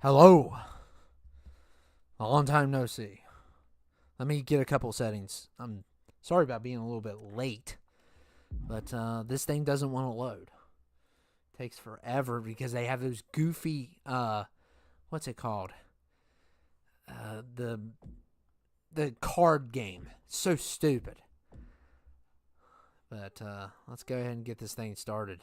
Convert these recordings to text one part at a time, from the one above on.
Hello. A long time no see. Let me get a couple settings. I'm sorry about being a little bit late, but this thing doesn't want to load. It takes forever because they have those goofy what's it called? The card game. So stupid. But let's go ahead and get this thing started.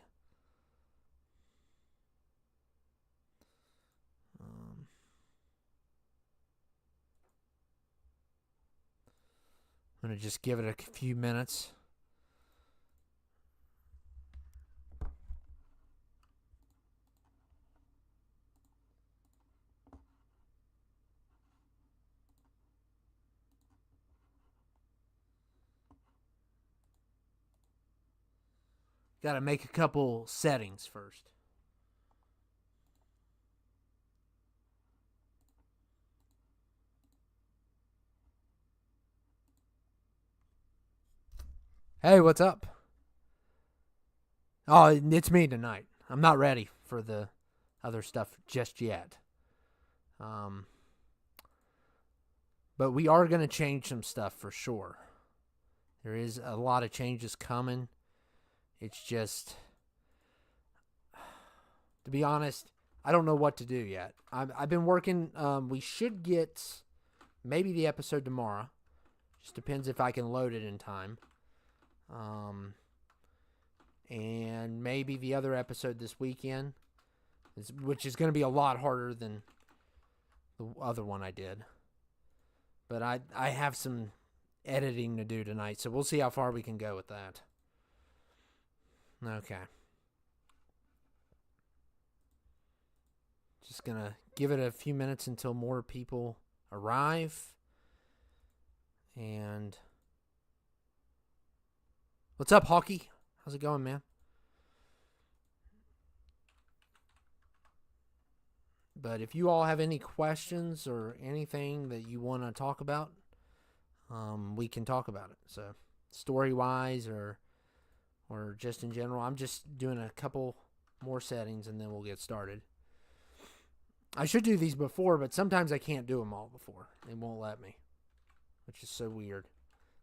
I'm going to just give it a few minutes. Got to make a couple settings first. Hey, what's up? Oh, it's me tonight. I'm not ready for the other stuff just yet. But we are going to change some stuff for sure. There is a lot of changes coming. It's just, to be honest, I don't know what to do yet. I've been working. We should get maybe the episode tomorrow. Just depends if I can load it in time. And maybe the other episode this weekend, which is going to be a lot harder than the other one I did. But I have some editing to do tonight, so we'll see how far we can go with that. Okay. Just going to give it a few minutes until more people arrive. And what's up, Hockey? How's it going, man? But if you all have any questions or anything that you want to talk about, we can talk about it. So, story-wise or just in general, I'm just doing a couple more settings and then we'll get started. I should do these before, but sometimes I can't do them all before. They won't let me, which is so weird.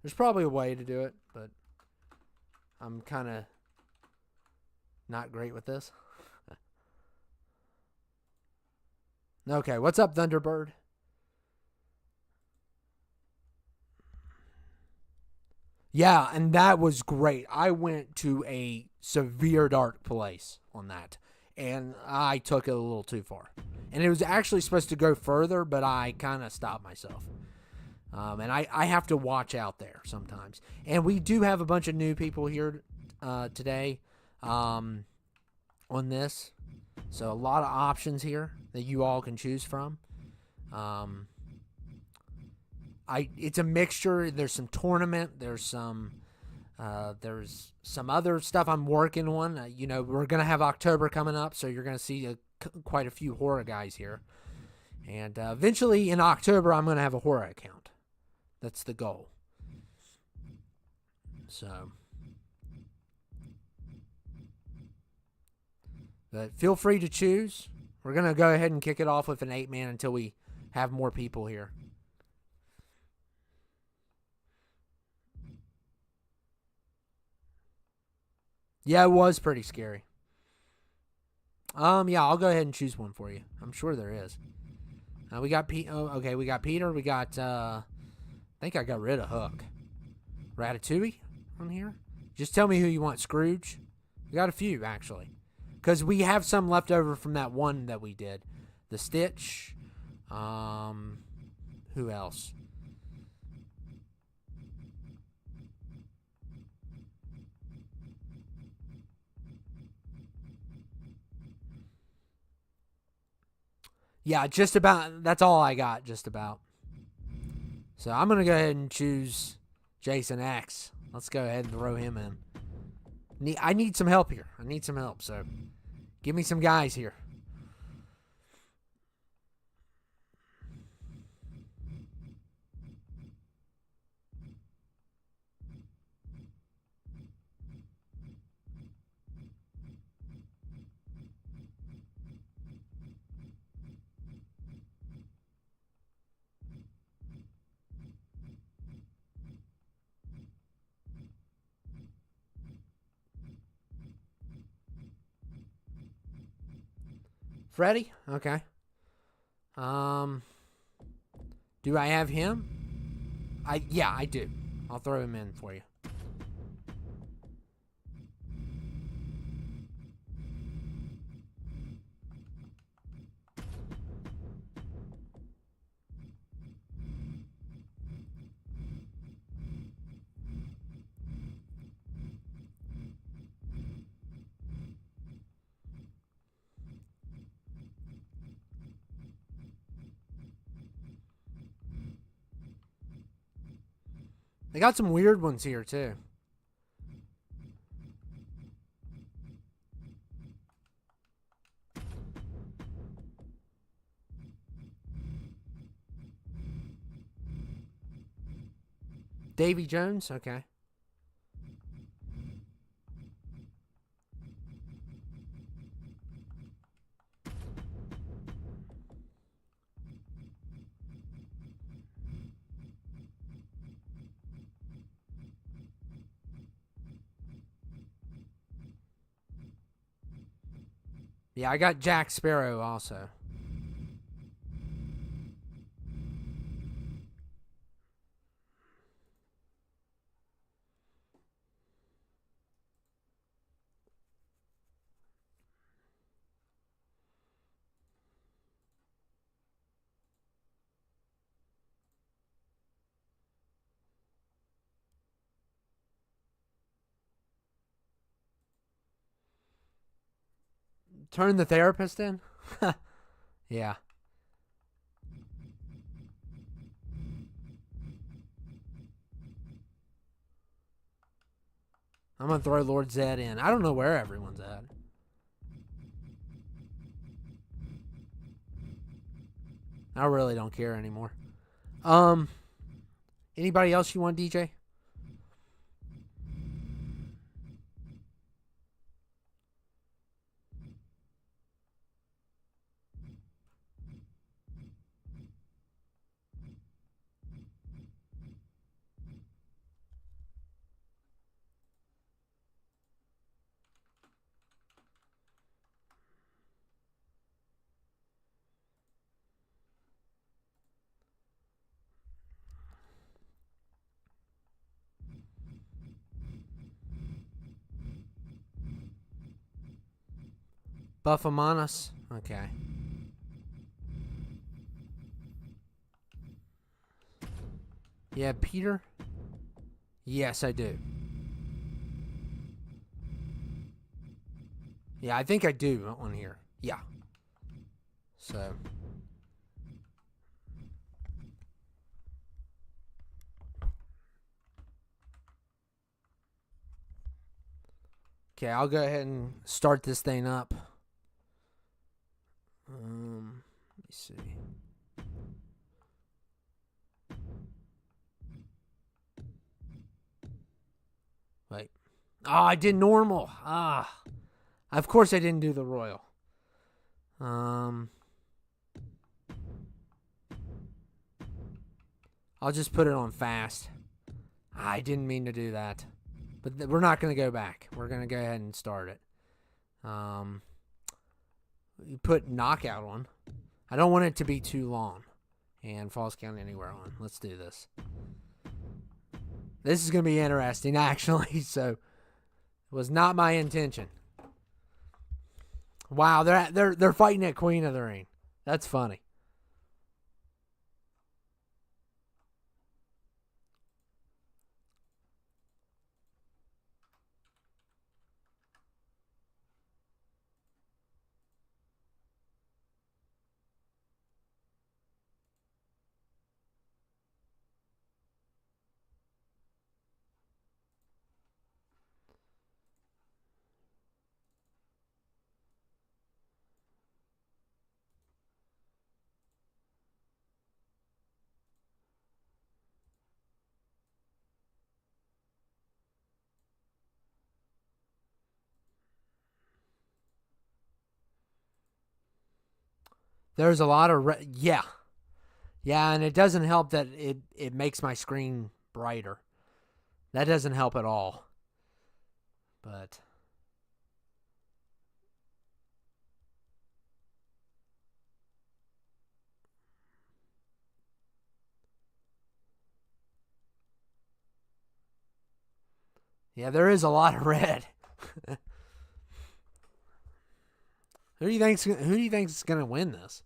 There's probably a way to do it, but I'm kind of not great with this. Okay, what's up, Thunderbird? Yeah, and that was great. I went to a severe dark place on that, and I took it a little too far. And it was actually supposed to go further, but I kind of stopped myself. And I have to watch out there sometimes. And we do have a bunch of new people here today on this. So a lot of options here that you all can choose from. It's a mixture. There's some tournament. There's some other stuff I'm working on. We're gonna have October coming up, so you're gonna see quite a few horror guys here. And eventually in October, I'm gonna have a horror account. That's the goal. So, but feel free to choose. We're going to go ahead and kick it off with an 8-man until we have more people here. Yeah, it was pretty scary. Yeah, I'll go ahead and choose one for you. I'm sure there is. We got Pete. Oh, okay, we got Peter. We got, I think I got rid of Hook. Ratatouille on here. Just tell me who you want. Scrooge. We got a few, actually. Because we have some left over from that one that we did. The Stitch. Who else? Yeah, just about. That's all I got, just about. So I'm going to go ahead and choose Jason X. Let's go ahead and throw him in. I need some help here. I need some help, so give me some guys here. Freddie? Okay. Do I have him? Yeah, I do. I'll throw him in for you. They got some weird ones here, too. Davy Jones? Okay. Yeah, I got Jack Sparrow also. Turn the therapist in? Yeah. I'm going to throw Lord Zed in. I don't know where everyone's at. I really don't care anymore. Anybody else you want, DJ? Buffamanus? Okay. Yeah, Peter? Yes, I do. Yeah, I think I do on here. Yeah. So. Okay, I'll go ahead and start this thing up. Let me see. Wait. Oh, I did normal. Of course I didn't do the royal. I'll just put it on fast. I didn't mean to do that. But we're not going to go back. We're going to go ahead and start it. You put knockout on. I don't want it to be too long. And Falls Count Anywhere on. Let's do this. This is going to be interesting, actually. So, it was not my intention. Wow, they're fighting at Queen of the Ring. That's funny. There's a lot of yeah, and it doesn't help that it makes my screen brighter. That doesn't help at all. But Yeah, there is a lot of red. Who do you think's going to win this?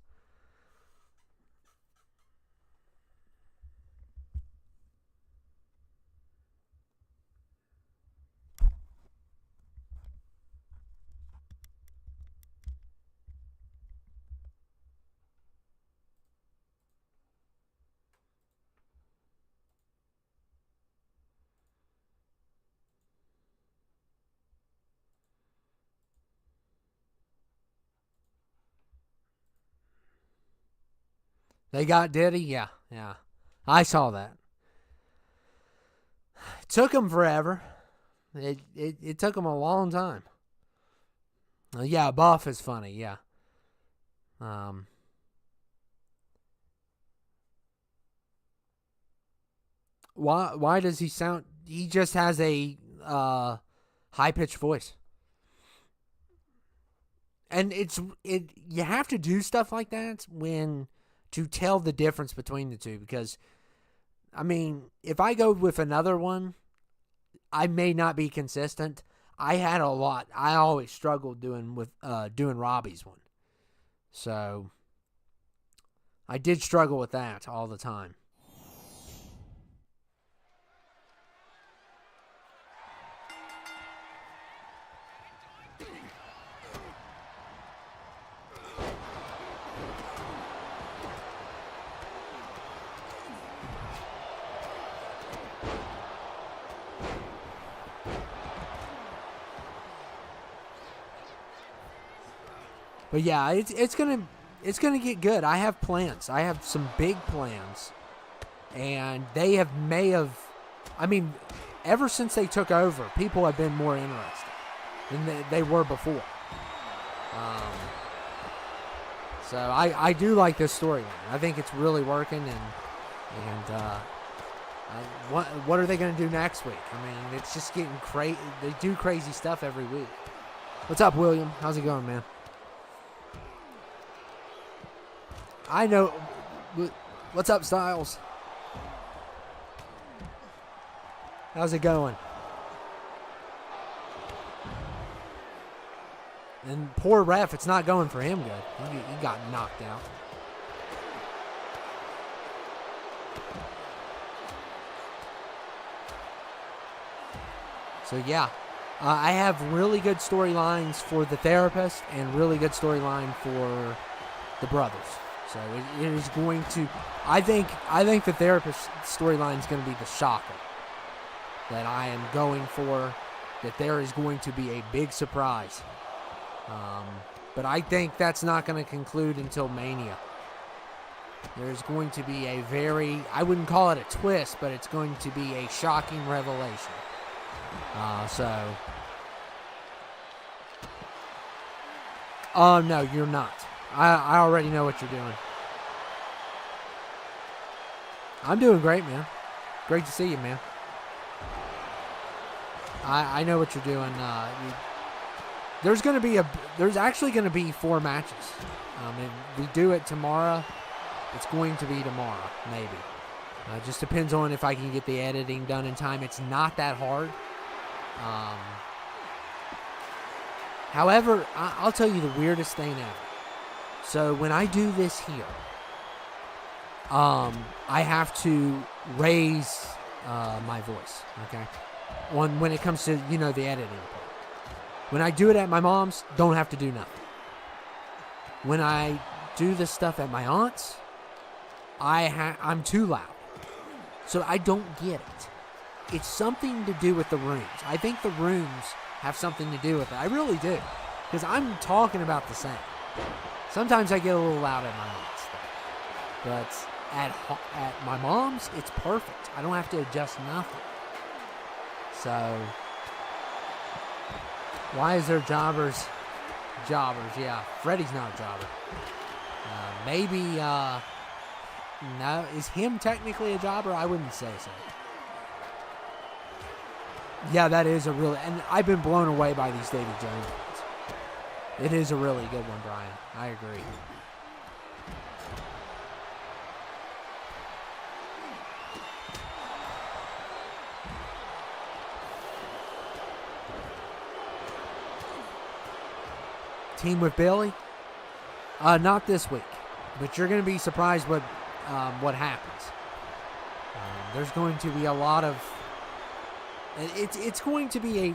They got Diddy? Yeah. I saw that. It took them forever. It took them a long time. Yeah, Buff is funny, yeah. Why does he sound... He just has a high-pitched voice. And you have to do stuff like that to tell the difference between the two, because, I mean, if I go with another one, I may not be consistent. I always struggled doing Robbie's one. So I did struggle with that all the time. But yeah, it's gonna get good. I have plans. I have some big plans, and I mean, ever since they took over, people have been more interested than they were before. So I do like this storyline. I think it's really working, and what are they gonna do next week? I mean, it's just getting crazy. They do crazy stuff every week. What's up, William? How's it going, man? I know. What's up, Styles? How's it going? And poor ref, it's not going for him good. He got knocked out. So, yeah. I have really good storylines for the therapist and really good storyline for the brothers. So it is going to. I think the therapist storyline is going to be the shocker that I am going for. That there is going to be a big surprise, but I think that's not going to conclude until Mania. There's going to be a I wouldn't call it a twist, but it's going to be a shocking revelation. No, you're not. I already know what you're doing. I'm doing great, man. Great to see you, man. I know what you're doing. There's actually going to be 4 matches. If we do it tomorrow, it's going to be tomorrow, maybe. It just depends on if I can get the editing done in time. It's not that hard. However, I'll tell you the weirdest thing ever. So when I do this here, I have to raise my voice, okay? When it comes to, the editing part. When I do it at my mom's, don't have to do nothing. When I do this stuff at my aunt's, I'm too loud. So I don't get it. It's something to do with the rooms. I think the rooms have something to do with it. I really do. Because I'm talking about the same. Sometimes I get a little loud at my aunt's. But at my mom's, it's perfect. I don't have to adjust nothing. So, why is there jobbers? Jobbers, yeah. Freddie's not a jobber. Maybe, no. Is him technically a jobber? I wouldn't say so. Yeah, that is and I've been blown away by these Davy Jones ones. It is a really good one, Brian. I agree. team with Billy? Not this week, but you're going to be surprised what happens. There's going to be a lot of. It's going to be a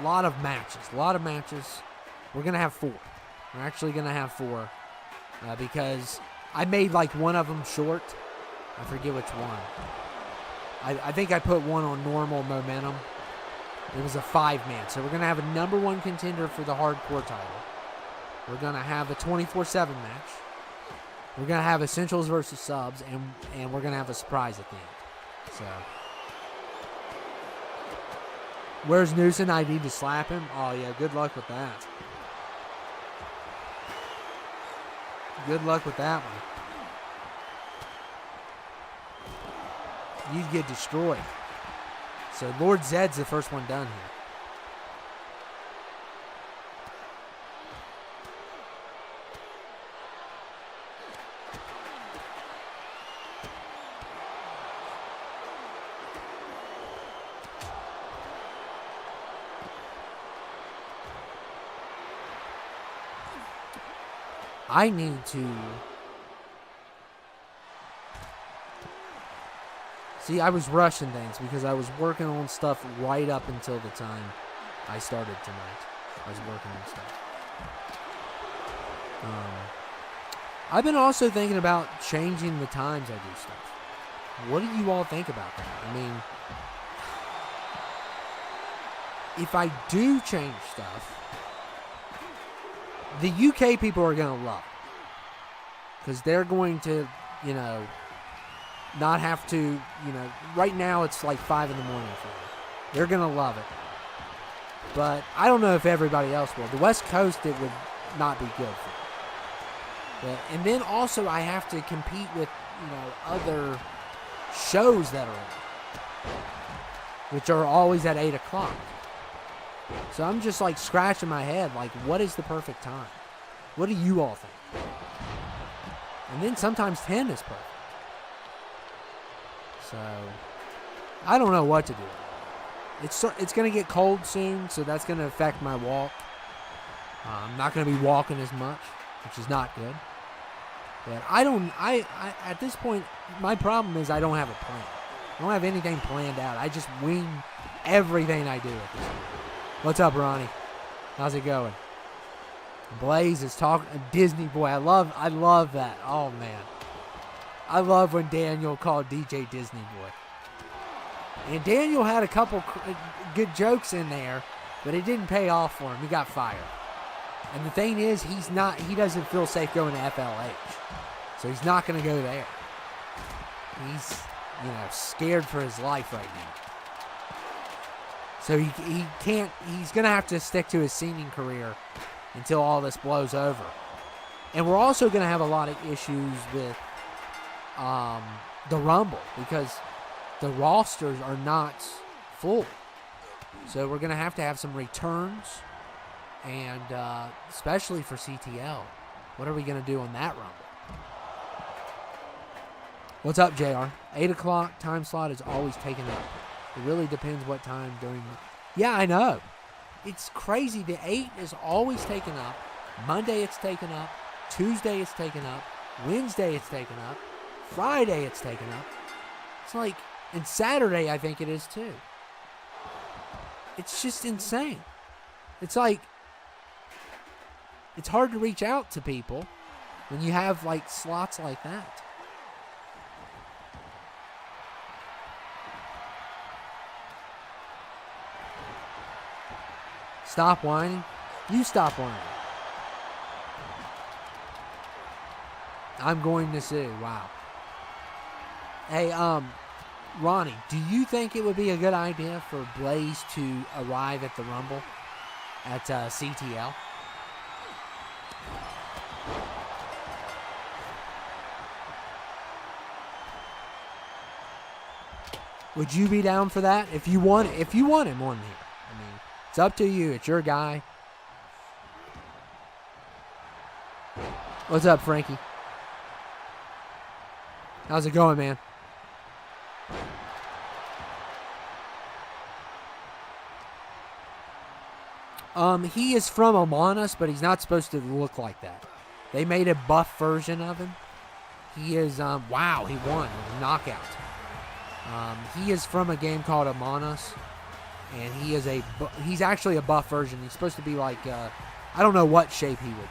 lot of matches. We're going to have 4. We're actually going to have 4 because I made like one of them short. I forget which one. I think I put one on normal momentum. It was a 5-man. So we're going to have a number 1 contender for the hardcore title. We're going to have a 24/7 match. We're going to have essentials versus subs, and we're going to have a surprise at the end. So, where's Newsom? I need to slap him. Oh, yeah, good luck with that. Good luck with that one. You'd get destroyed. So, Lord Zed's the first one done here. I need to see. I was rushing things because I was working on stuff right up until the time I started tonight. I was working on stuff. I've been also thinking about changing the times I do stuff. What do you all think about that? I mean, if I do change stuff, the UK people are going to love it. Because they're going to, not have to, right now it's like 5 in the morning for them. They're going to love it. But I don't know if everybody else will. The West Coast, it would not be good for them. And then also I have to compete with, other shows that are on, which are always at 8 o'clock. So I'm just like scratching my head, like, what is the perfect time? What do you all think? And then sometimes 10 is perfect. So I don't know what to do. It's going to get cold soon, so that's going to affect my walk. I'm not going to be walking as much, which is not good. But I at this point, my problem is I don't have a plan. I don't have anything planned out. I just wing everything I do at this point. What's up, Ronnie? How's it going? Blaze is talking Disney boy. I love that. Oh man, I love when Daniel called DJ Disney boy. And Daniel had a couple good jokes in there, but it didn't pay off for him. He got fired. And the thing is, he doesn't feel safe going to FLH, so he's not going to go there. He's scared for his life right now. So he can't. He's going to have to stick to his singing career until all this blows over. And we're also going to have a lot of issues with the Rumble because the rosters are not full. So we're going to have some returns, and especially for CTL. What are we going to do on that Rumble? What's up, JR? 8 o'clock time slot is always taken up. It really depends what time during. Yeah, I know. It's crazy. The 8 is always taken up. Monday it's taken up. Tuesday it's taken up. Wednesday it's taken up. Friday it's taken up. It's like, and Saturday I think it is too. It's just insane. It's like, it's hard to reach out to people when you have like slots like that. Stop whining. You stop whining. I'm going to sue. Wow. Hey, Ronnie, do you think it would be a good idea for Blaze to arrive at the Rumble at CTL? Would you be down for that? If you want him on here. I mean, it's up to you. It's your guy. What's up, Frankie? How's it going, man? He is from Among Us, but he's not supposed to look like that. They made a buff version of him. He is, wow, he won a knockout. He is from a game called Among Us, and he's actually a buff version. He's supposed to be like, I don't know what shape he would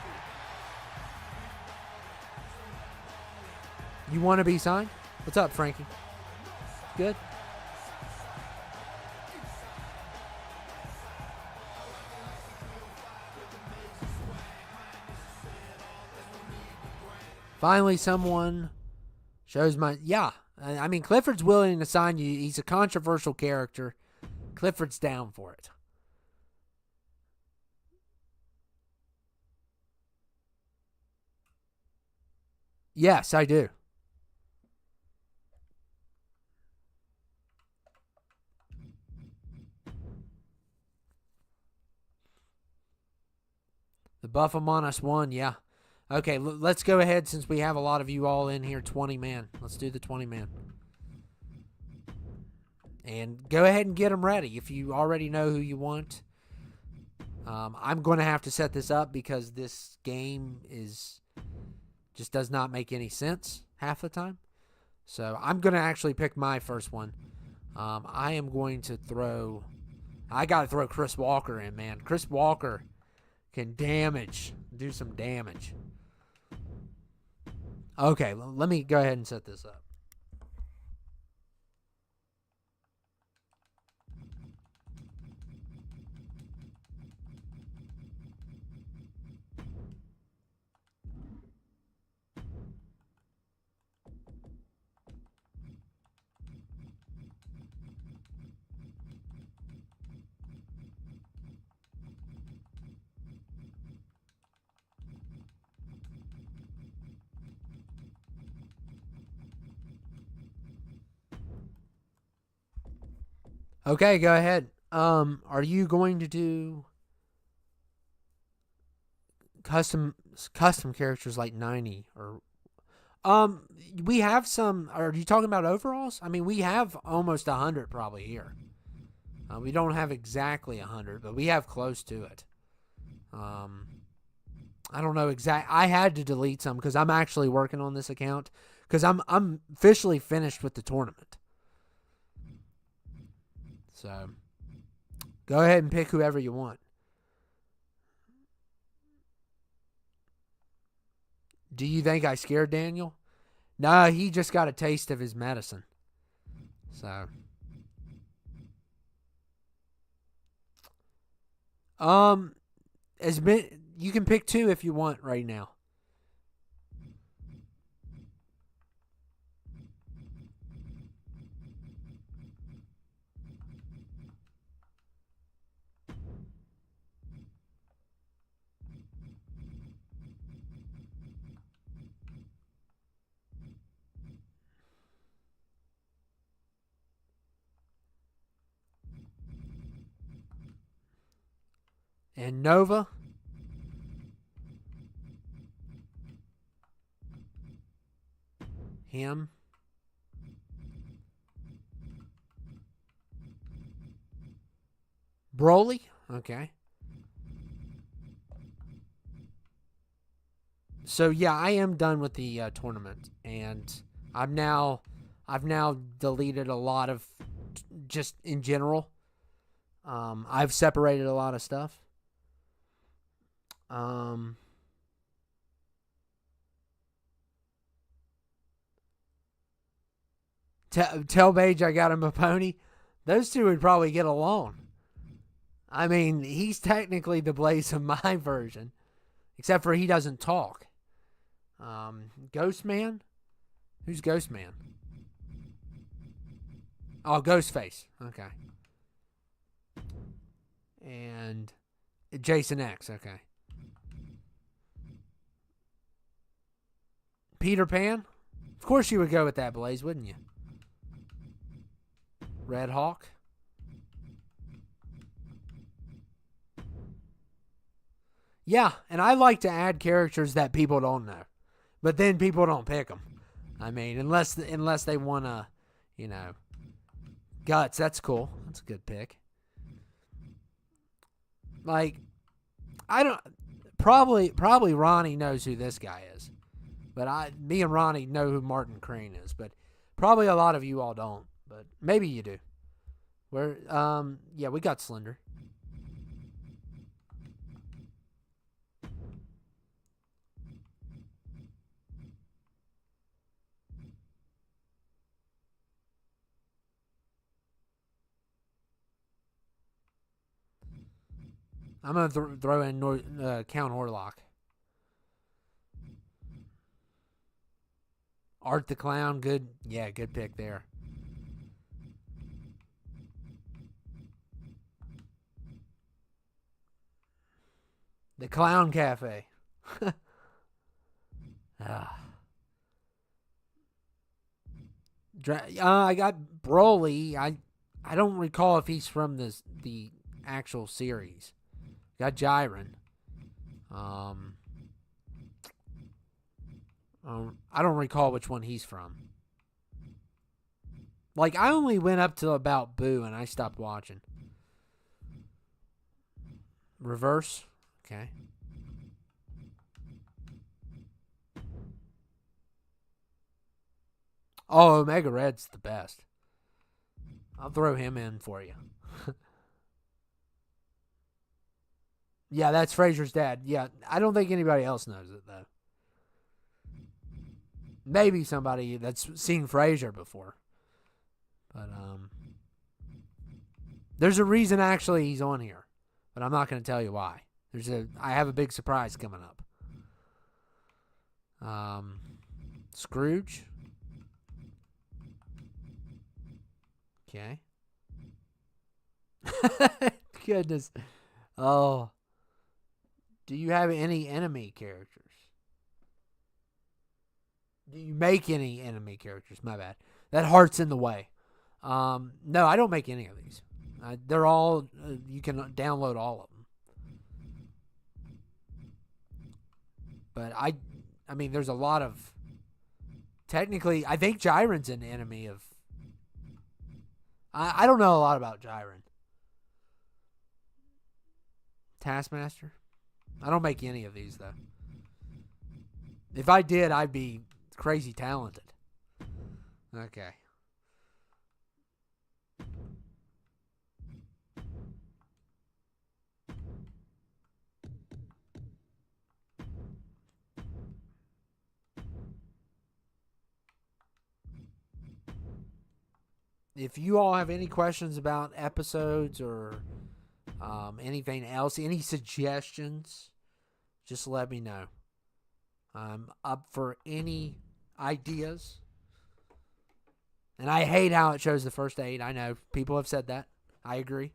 be. You want to be signed? What's up, Frankie? Good? Finally, someone shows my... Yeah. I mean, Clifford's willing to sign you. He's a controversial character. Clifford's down for it. Yes, I do. The buff Among Us won, yeah. Okay, let's go ahead since we have a lot of you all in here. 20-man. Let's do the 20-man. And go ahead and get them ready if you already know who you want. I'm going to have to set this up because this game just does not make any sense half the time. So I'm going to actually pick my first one. I am going to throw... I got to throw Chris Walker in, man. Chris Walker can do some damage. Okay, let me go ahead and set this up. Okay, go ahead. Are you going to do custom characters like 90 or we have some? Are you talking about overalls? I mean, we have almost 100 probably here. We don't have exactly 100, but we have close to it. I don't know I had to delete some because I'm actually working on this account because I'm officially finished with the tournament. So, go ahead and pick whoever you want. Do you think I scared Daniel? No, he just got a taste of his medicine. So, you can pick 2 if you want right now. And Nova. Him. Broly. Okay. So yeah, I am done with the tournament, and I've now deleted a lot of just in general. I've separated a lot of stuff. Tell Page I got him a pony. Those two would probably get along. I mean, he's technically the Blaze of my version, except for he doesn't talk. Ghost Man? Who's Ghost Man? Oh, Ghostface. Okay. And Jason X. Okay. Peter Pan? Of course you would go with that, Blaze, wouldn't you? Red Hawk? Yeah, and I like to add characters that people don't know. But then people don't pick them. I mean, unless they want to, Guts, that's cool. That's a good pick. Like, I don't. Probably Ronnie knows who this guy is, but me and Ronnie know who Martin Crane is. But probably a lot of you all don't. But maybe you do. Yeah, we got Slender. I'm going to throw in Count Orlock. Art the Clown, good. Yeah, good pick there. The Clown Cafe. I got Broly. I don't recall if he's from the actual series. Got Jiren. I don't recall which one he's from. Like, I only went up to about Boo and I stopped watching. Reverse. Okay. Oh, Omega Red's the best. I'll throw him in for you. Yeah, that's Fraser's dad. Yeah, I don't think anybody else knows it, though. Maybe somebody that's seen Fraser before. But, there's a reason actually he's on here. But I'm not going to tell you why. I have a big surprise coming up. Scrooge. Okay. Goodness. Oh. Do you have any enemy characters? Do you make any enemy characters? My bad. That heart's in the way. No, I don't make any of these. They're all, you can download all of them. But I mean, there's a lot of, technically, I think Jiren's an enemy of, I don't know a lot about Jiren. Taskmaster? I don't make any of these, though. If I did, I'd be crazy talented. Okay. If you all have any questions about episodes or anything else, any suggestions, just let me know. I'm up for any ideas. And I hate how it shows the first 8. I know people have said that. I agree.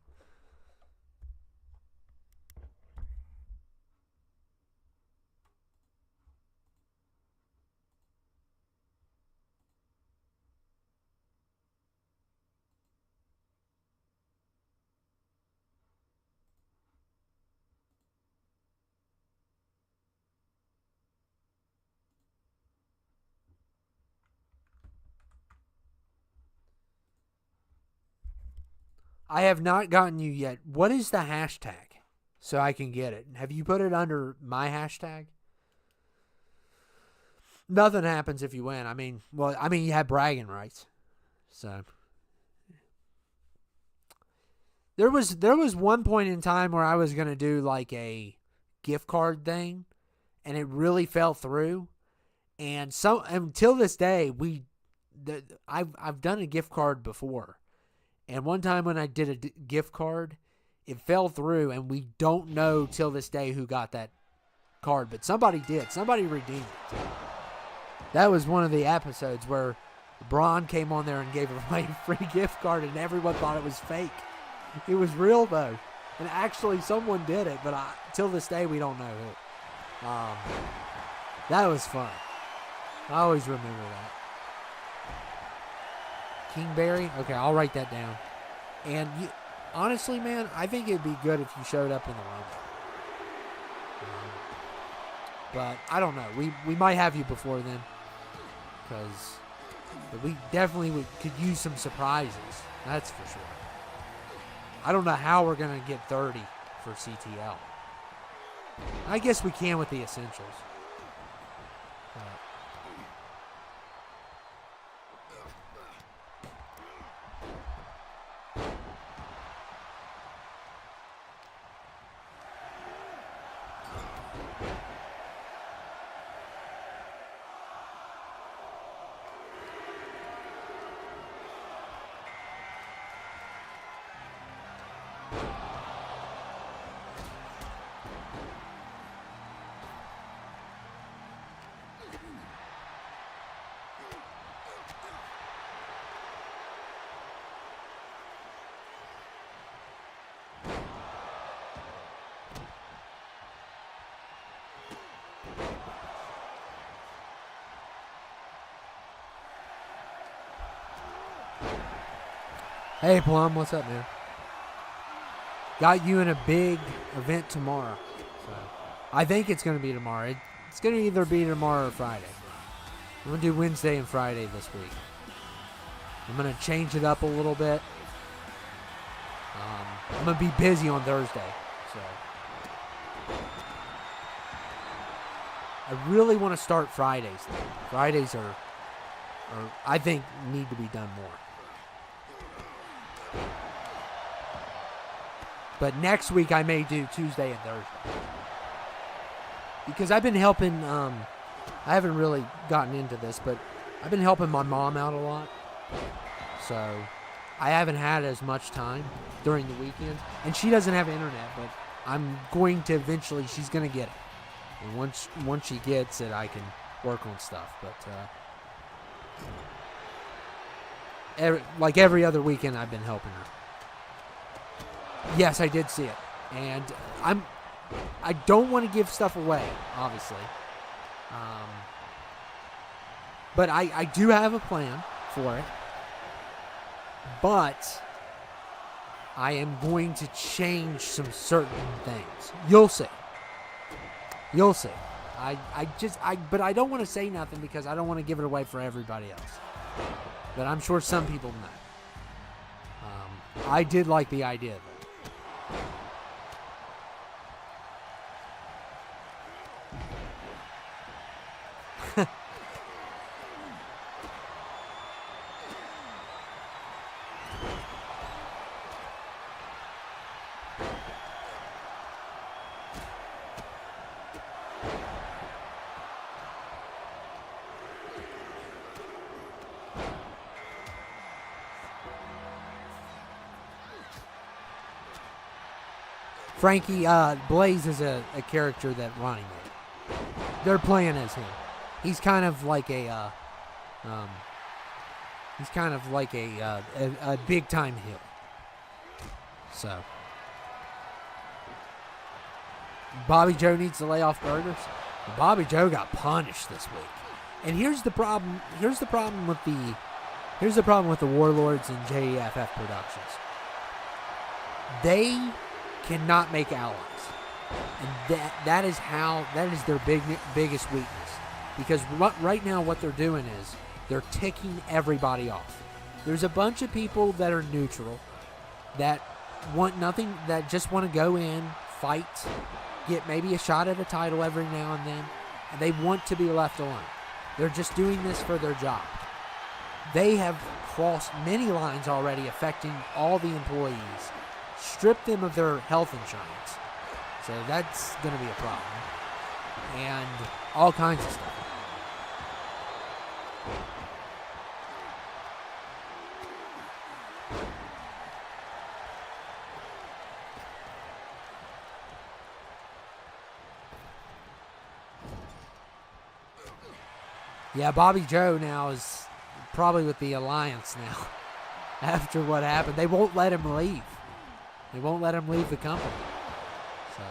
I have not gotten you yet. What is the hashtag so I can get it? Have you put it under my hashtag? Nothing happens if you win. I mean, you have bragging rights. So there was one point in time where I was going to do like a gift card thing and it really fell through. And so until this day, I've done a gift card before. And one time when I did a gift card, it fell through, and we don't know till this day who got that card. But somebody did. Somebody redeemed it. That was one of the episodes where Braun came on there and gave away a free gift card, and everyone thought it was fake. It was real, though. And actually, someone did it, but till this day, we don't know who. That was fun. I always remember that. Kingberry? Okay, I'll write that down. And honestly, man, I think it'd be good if you showed up in the Rumble. But I don't know. We might have you before then. But we definitely could use some surprises. That's for sure. I don't know how we're going to get 30 for CTL. I guess we can with the essentials. Hey, Plum, what's up, man? Got you in a big event tomorrow. So I think it's going to be tomorrow. It's going to either be tomorrow or Friday. I'm going to do Wednesday and Friday this week. I'm going to change it up a little bit. I'm going to be busy on Thursday. So I really want to start Fridays, though. Fridays are I think, need to be done more. But next week I may do Tuesday and Thursday. Because I've been helping, I haven't really gotten into this, but I've been helping my mom out a lot. So I haven't had as much time during the weekend. And she doesn't have internet, but I'm going to eventually, she's going to get it. And once she gets it, I can work on stuff. But like every other weekend I've been helping her. Yes, I did see it. And I don't want to give stuff away, obviously. But I do have a plan for it. But I am going to change some certain things. You'll see. You'll see. But I don't want to say nothing because I don't want to give it away for everybody else. But I'm sure some people know. I did like the idea of it. Frankie, Blaze is a character that Ronnie made. They're playing as him. He's kind of like a big time heel. So Bobby Joe needs to lay off burgers. Bobby Joe got punished this week. And here's the problem. Here's the problem with the Warlords and JEFF Productions. They cannot make allies, and that is their biggest weakness. Because right now what they're doing is they're ticking everybody off. There's a bunch of people that are neutral, that want nothing, that just want to go in, fight, get maybe a shot at a title every now and then, and they want to be left alone. They're just doing this for their job. They have crossed many lines already, affecting all the employees. Strip them of their health insurance. So that's going to be a problem. And all kinds of stuff. Yeah, Bobby Joe now is probably with the Alliance now. After what happened. They won't let him leave. They won't let him leave the company. So.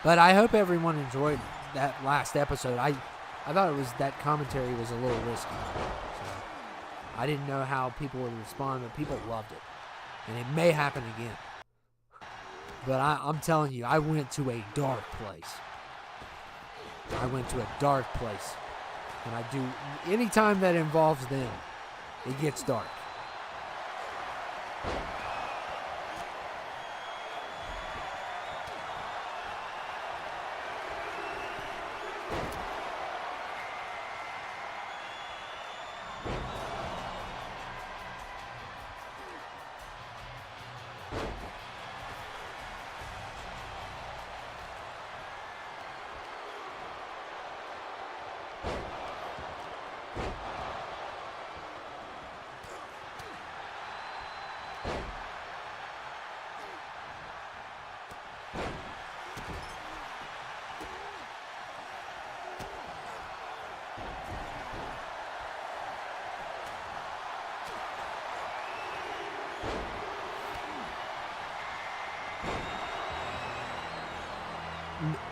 But I hope everyone enjoyed that last episode. I thought that commentary was a little risky. So I didn't know how people would respond, but people loved it. And it may happen again. But I'm telling you, I went to a dark place. And I do, anytime that involves them, it gets dark.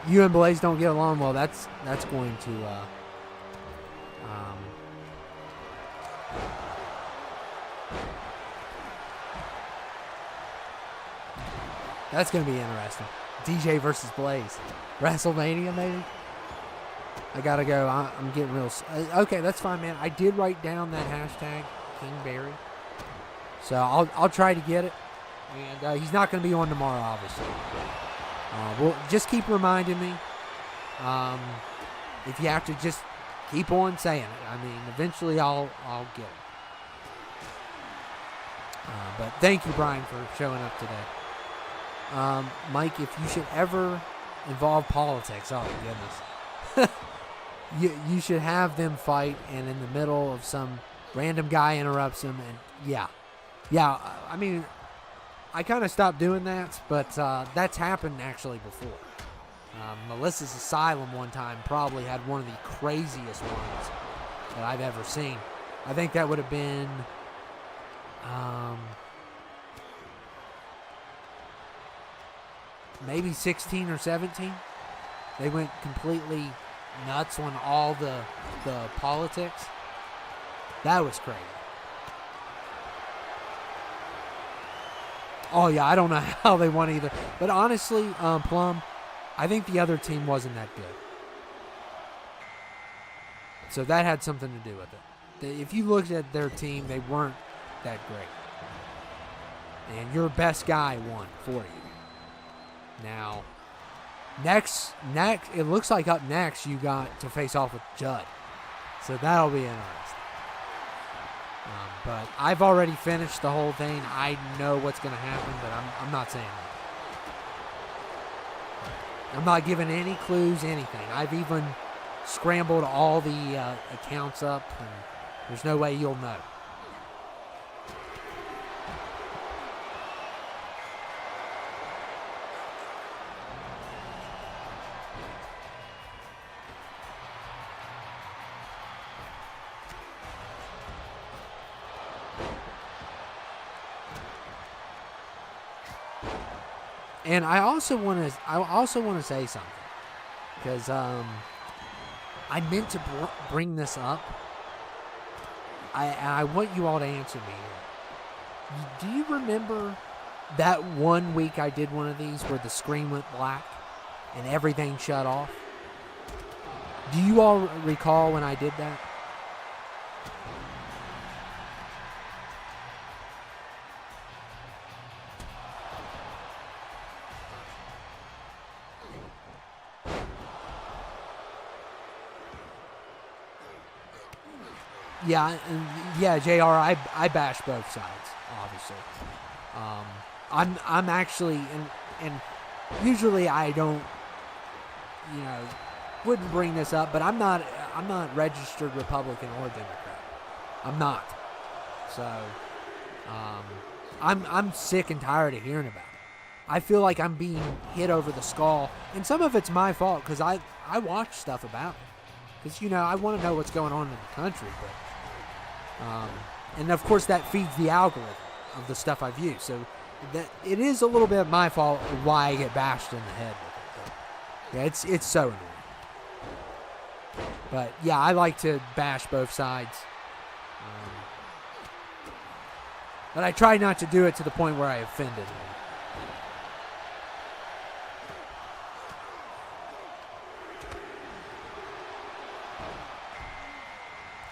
You and Blaze don't get along well. That's going to that's going to be interesting. DJ versus Blaze, WrestleMania maybe. I gotta go. I'm getting real. Okay, that's fine, man. I did write down that hashtag Kingberry, so I'll try to get it. And he's not going to be on tomorrow, obviously. Well, just keep reminding me. If you have to, just keep on saying it. I mean, eventually I'll get it. But thank you, Brian, for showing up today. Mike, if you should ever involve politics, oh goodness, you should have them fight, and in the middle of some random guy interrupts them, and yeah. I mean, I kind of stopped doing that, but that's happened actually before. Melissa's Asylum one time probably had one of the craziest ones that I've ever seen. I think that would have been maybe 16 or 17. They went completely nuts on all the politics. That was crazy. Oh, yeah, I don't know how they won either. But honestly, Plum, I think the other team wasn't that good. So that had something to do with it. If you looked at their team, they weren't that great. And your best guy won for you. Now, next, it looks like up next you got to face off with Judd. So that'll be interesting. But I've already finished the whole thing. I know what's going to happen, but I'm not saying that. I'm not giving any clues, anything. I've even scrambled all the accounts up, and there's no way you'll know. And I also want to say something, because I meant to bring this up. I want you all to answer me here. Do you remember that one week I did one of these where the screen went black and everything shut off? Do you all recall when I did that? Yeah, JR, I bash both sides, obviously. I'm actually, and usually I don't, wouldn't bring this up, but I'm not registered Republican or Democrat. I'm not. So, I'm sick and tired of hearing about it. I feel like I'm being hit over the skull, and some of it's my fault, because I watch stuff about it. Because, I want to know what's going on in the country, but and of course that feeds the algorithm of the stuff I view. So that it is a little bit my fault why I get bashed in the head with it. But, yeah, it's so annoying. But yeah, I like to bash both sides. But I try not to do it to the point where I offended them.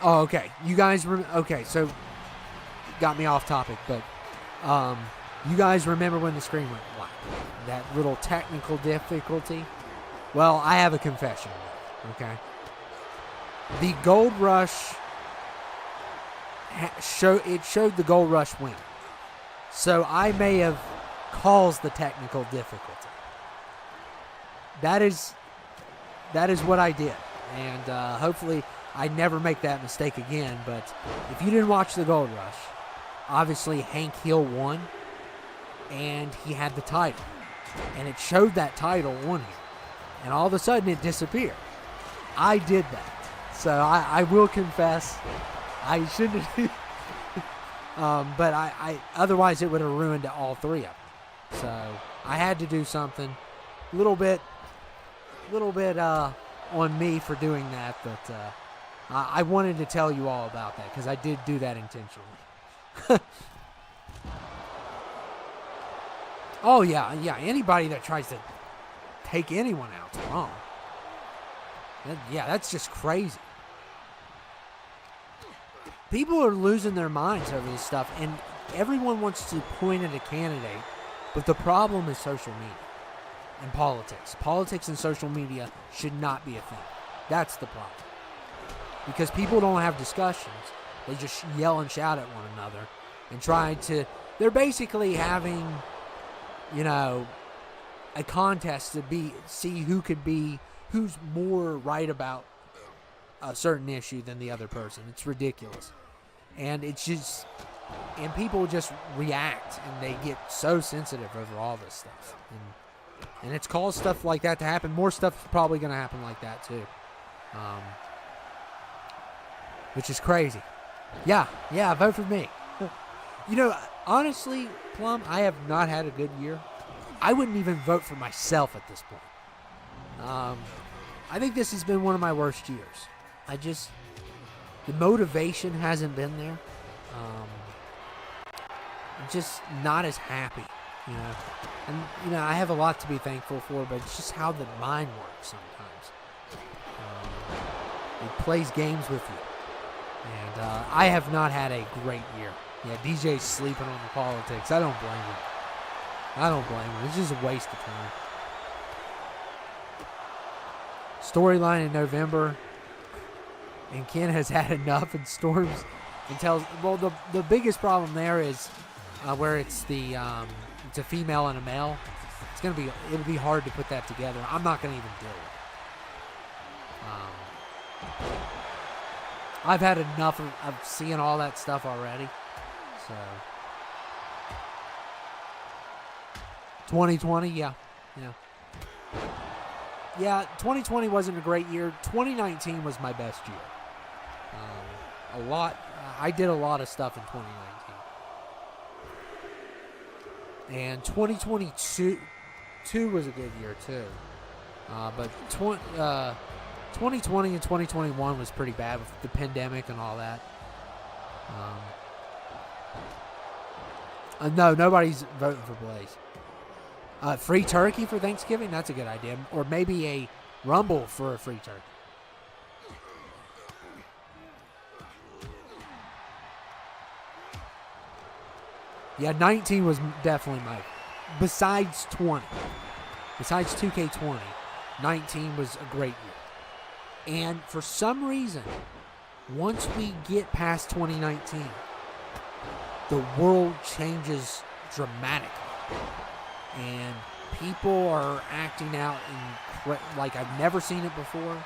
Oh, okay. You guys okay, so got me off topic, but you guys remember when the screen went black? That little technical difficulty? Well, I have a confession, okay? The Gold Rush showed the Gold Rush win. So I may have caused the technical difficulty. That is what I did. And hopefully I never make that mistake again. But if you didn't watch the Gold Rush, obviously Hank Hill won. And he had the title. And it showed that title on him. And all of a sudden it disappeared. I did that. So I will confess, I shouldn't have. But I otherwise it would have ruined all three of them. So I had to do something. A little bit on me for doing that, but I wanted to tell you all about that because I did do that intentionally. Oh yeah. Anybody that tries to take anyone out is wrong. That's just crazy. People are losing their minds over this stuff, and everyone wants to point at a candidate, but the problem is social media and politics. Politics and social media should not be a thing. That's the problem. Because people don't have discussions. They just yell and shout at one another and try to... They're basically having, a contest to see who's more right about a certain issue than the other person. It's ridiculous. And and people just react, and they get so sensitive over all this stuff. And it's caused stuff like that to happen. More stuff is probably going to happen like that too. Which is crazy. Yeah, vote for me. Honestly, Plum, I have not had a good year. I wouldn't even vote for myself at this point. I think this has been one of my worst years. The motivation hasn't been there. I'm just not as happy, And, I have a lot to be thankful for, but it's just how the mind works sometimes. It plays games with you. And I have not had a great year. Yeah, DJ's sleeping on the politics. I don't blame him. It's just a waste of time. Storyline in November, and Ken has had enough and storms and tells. Well, the biggest problem there is where it's it's a female and a male. It'll be hard to put that together. I'm not going to even do it. I've had enough of seeing all that stuff already. So 2020, yeah. 2020 wasn't a great year. 2019 was my best year. I did a lot of stuff in 2019. And 2022 was a good year too. But 2020 and 2021 was pretty bad with the pandemic and all that. No, nobody's voting for Blaze. Free turkey for Thanksgiving? That's a good idea. Or maybe a Rumble for a free turkey. Yeah, 19 was definitely my... Besides 2K20, 19 was a great year. And for some reason, once we get past 2019, the world changes dramatically. And people are acting out like I've never seen it before.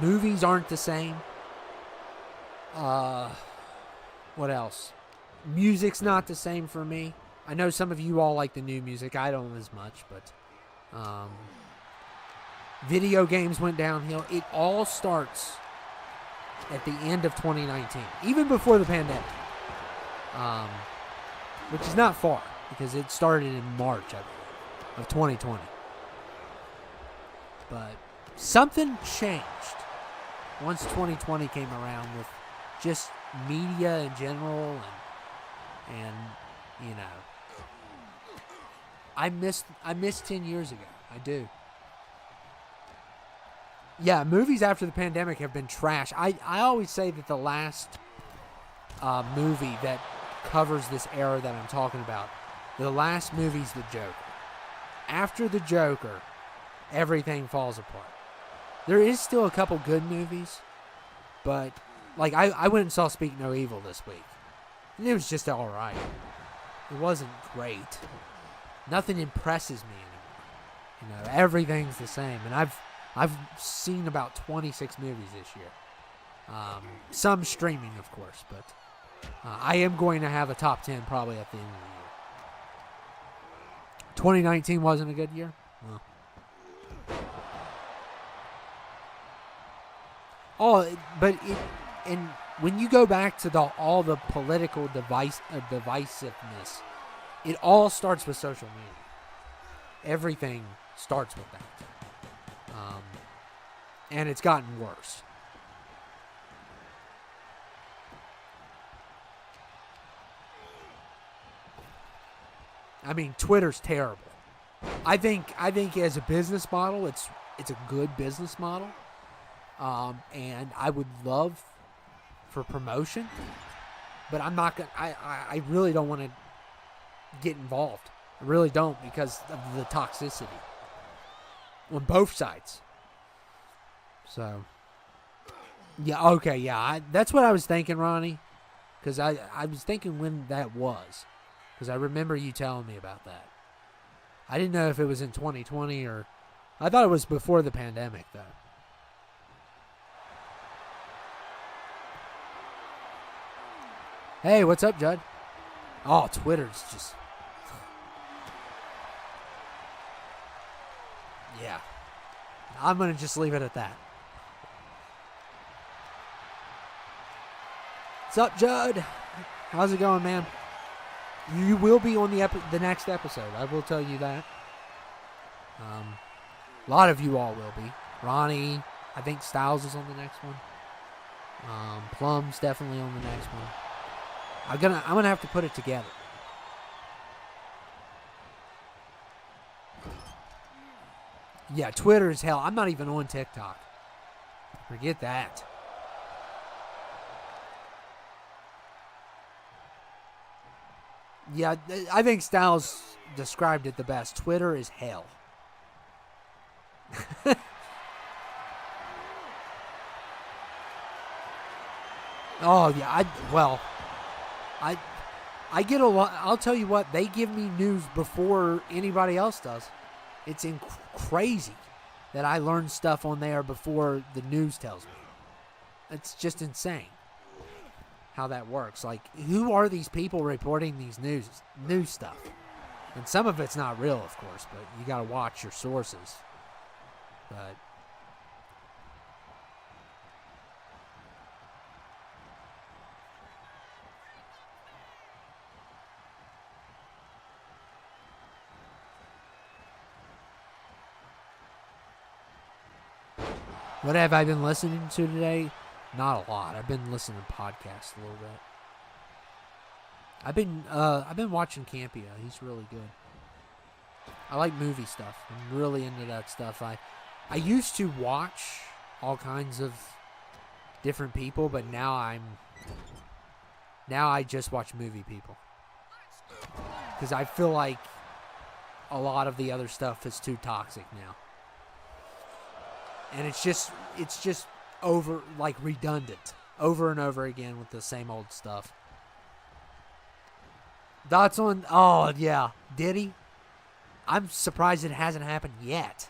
Movies aren't the same. What else? Music's not the same for me. I know some of you all like the new music. I don't as much, but video games went downhill. It all starts at the end of 2019, even before the pandemic, which is not far because it started in March, I believe, of 2020. But something changed once 2020 came around with just media in general, and I miss 10 years ago. I do. Yeah, movies after the pandemic have been trash. I always say that the last movie that covers this era that I'm talking about, the last movie's The Joker. After The Joker, everything falls apart. There is still a couple good movies, but like I went and saw Speak No Evil this week, and it was just all right. It wasn't great. Nothing impresses me anymore. Everything's the same, and I've seen about 26 movies this year. Some streaming, of course, but I am going to have a top 10 probably at the end of the year. 2019 wasn't a good year? No. And when you go back to all the political divisiveness, it all starts with social media. Everything starts with that. And it's gotten worse. I mean, Twitter's terrible. I think as a business model, it's a good business model. And I would love for promotion, but I'm not gonna. I really don't want to get involved. I really don't, because of the toxicity on both sides. So, yeah, okay, yeah, that's what I was thinking, Ronnie, because I was thinking when that was, because I remember you telling me about that. I didn't know if it was in 2020 or I thought it was before the pandemic, though. Hey, what's up, Judd? Oh, Twitter's just... Yeah. I'm going to just leave it at that. What's up, Judd? How's it going, man? You will be on the next episode. I will tell you that. A lot of you all will be. Ronnie, I think Styles is on the next one. Plum's definitely on the next one. I'm gonna have to put it together. Yeah, Twitter is hell. I'm not even on TikTok. Forget that. Yeah, I think Styles described it the best. Twitter is hell. Oh, yeah. I get a lot. I'll tell you what, they give me news before anybody else does. It's crazy that I learn stuff on there before the news tells me. It's just insane how that works. Like, who are these people reporting these news stuff? And some of it's not real, of course, but you got to watch your sources. But what have I been listening to today? Not a lot. I've been listening to podcasts a little bit. I've been watching Campia. He's really good. I like movie stuff. I'm really into that stuff. I used to watch all kinds of different people, but now I just watch movie people. Because I feel like a lot of the other stuff is too toxic now. And it's just over, like, redundant. Over and over again with the same old stuff. Thoughts on... Oh, yeah. Diddy? I'm surprised it hasn't happened yet.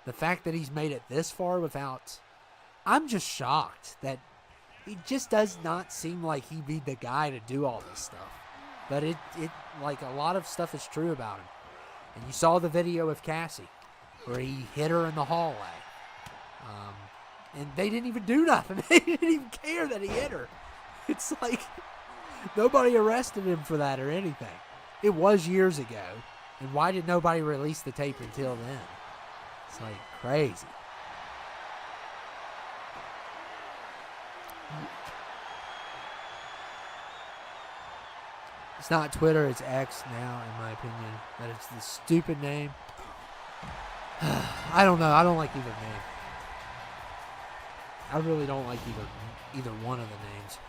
The fact that he's made it this far without... I'm just shocked that it just does not seem like he'd be the guy to do all this stuff. But it like, a lot of stuff is true about him. And you saw the video of Cassie, where he hit her in the hallway. And they didn't even do nothing. They didn't even care that he hit her. It's like nobody arrested him for that or anything. It was years ago. And why did nobody release the tape until then? It's like crazy. It's not Twitter, it's X now, in my opinion. That it's the stupid name. I don't know. I don't like either name. I really don't like either one of the names.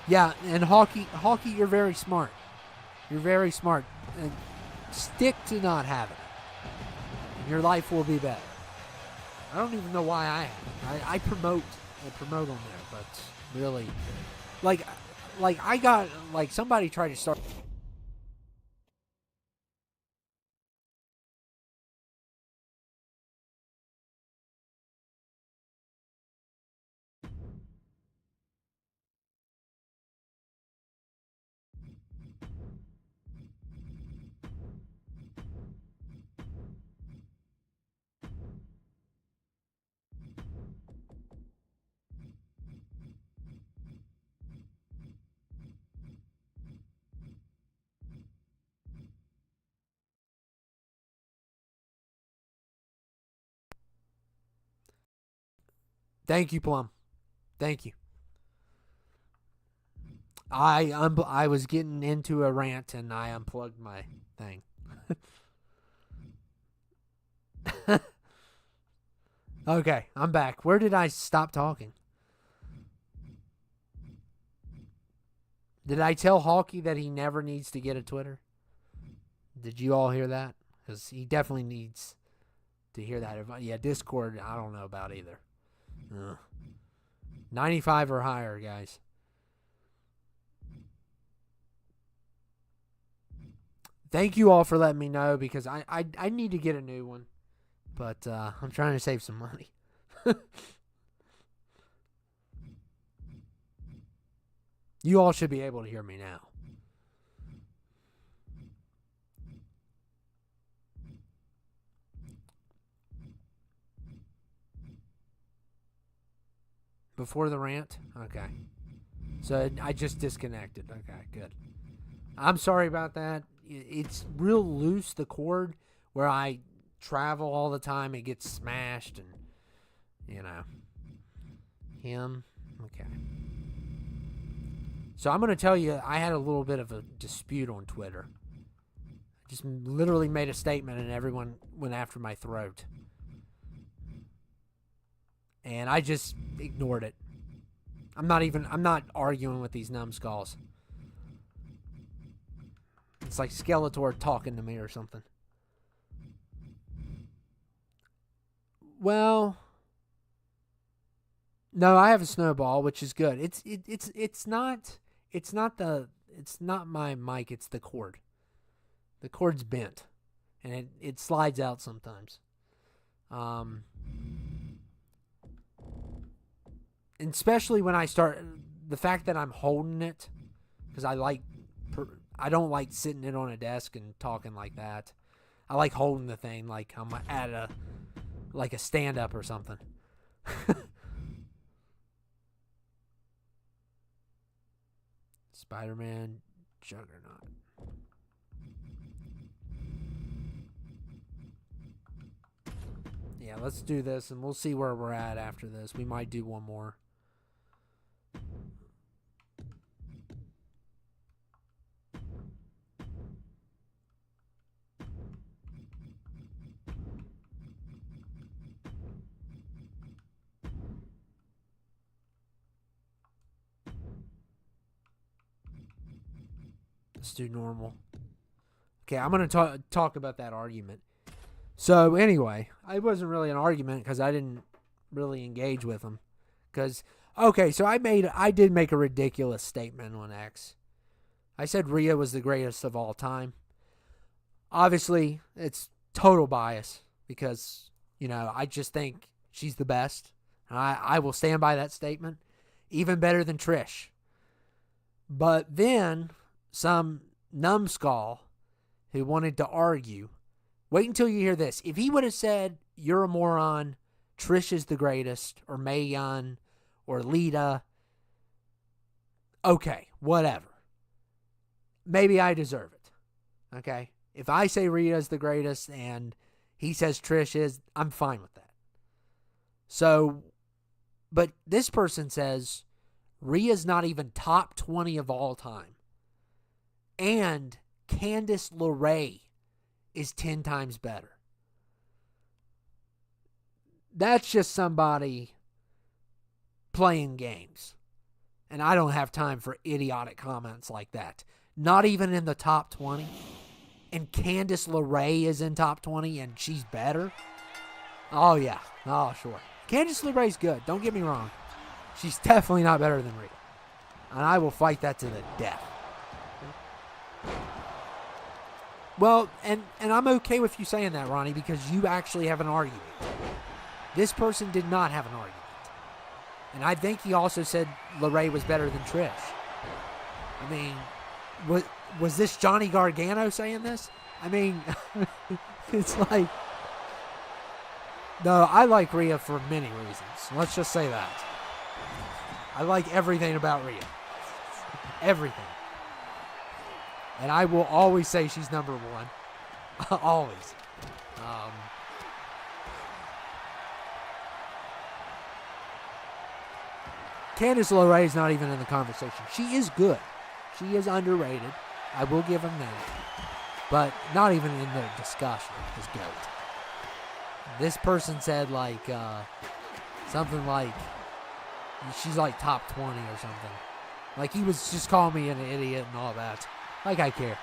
Yeah, and Hawkeye, you're very smart. You're very smart. And stick to not having it. And your life will be better. I don't even know why I have it. I promote on there, but really, like I got, like, somebody tried to start. Thank you, Plum. Thank you. I was getting into a rant and I unplugged my thing. Okay, I'm back. Where did I stop talking? Did I tell Hawkeye that he never needs to get a Twitter? Did you all hear that? Because he definitely needs to hear that. Yeah, Discord, I don't know about either. 95 or higher, guys. Thank you all for letting me know, because I need to get a new one. But I'm trying to save some money. You all should be able to hear me now. Before the rant? Okay. So I just disconnected. Okay, good. I'm sorry about that. It's real loose, the cord, where I travel all the time. It gets smashed and, him. Okay. So I'm going to tell you, I had a little bit of a dispute on Twitter. I just literally made a statement and everyone went after my throat. And I just ignored it. I'm not arguing with these numbskulls. It's like Skeletor talking to me or something. Well, no, I have a snowball, which is good. It's not my mic, it's the cord. The cord's bent and it slides out sometimes. And especially when I start, the fact that I'm holding it, because I don't like sitting it on a desk and talking like that. I like holding the thing like I'm at a stand up or something. Spider-Man Juggernaut. Yeah, let's do this and we'll see where we're at after this. We might do one more. Let's do normal. Okay, I'm going to talk about that argument. So anyway, it wasn't really an argument because I didn't really engage with him. So I did make a ridiculous statement on X. I said Rhea was the greatest of all time. Obviously, it's total bias because, I just think she's the best. And I will stand by that statement. Even better than Trish. But then some numbskull who wanted to argue. Wait until you hear this. If he would have said, you're a moron, Trish is the greatest, or Mae Young, or Lita, okay, whatever. Maybe I deserve it. Okay? If I say Rhea's the greatest and he says Trish is, I'm fine with that. So, but this person says Rhea's not even top 20 of all time. And Candice LeRae is 10 times better. That's just somebody playing games. And I don't have time for idiotic comments like that. Not even in the top 20. And Candice LeRae is in top 20 and she's better. Oh, yeah. Oh, sure. Candice LeRae's good. Don't get me wrong. She's definitely not better than Rhea. And I will fight that to the death. Well, and I'm okay with you saying that, Ronnie, because you actually have an argument. This person did not have an argument. And I think he also said LeRae was better than Trish. I mean, was this Johnny Gargano saying this? I mean, it's like... No, I like Rhea for many reasons. Let's just say that. I like everything about Rhea. Everything. And I will always say she's number one. Always. Candice LeRae is not even in the conversation. She is good. She is underrated. I will give him that. But not even in the discussion is GOAT. This person said something like she's like top 20 or something. Like he was just calling me an idiot and all that. Like I care.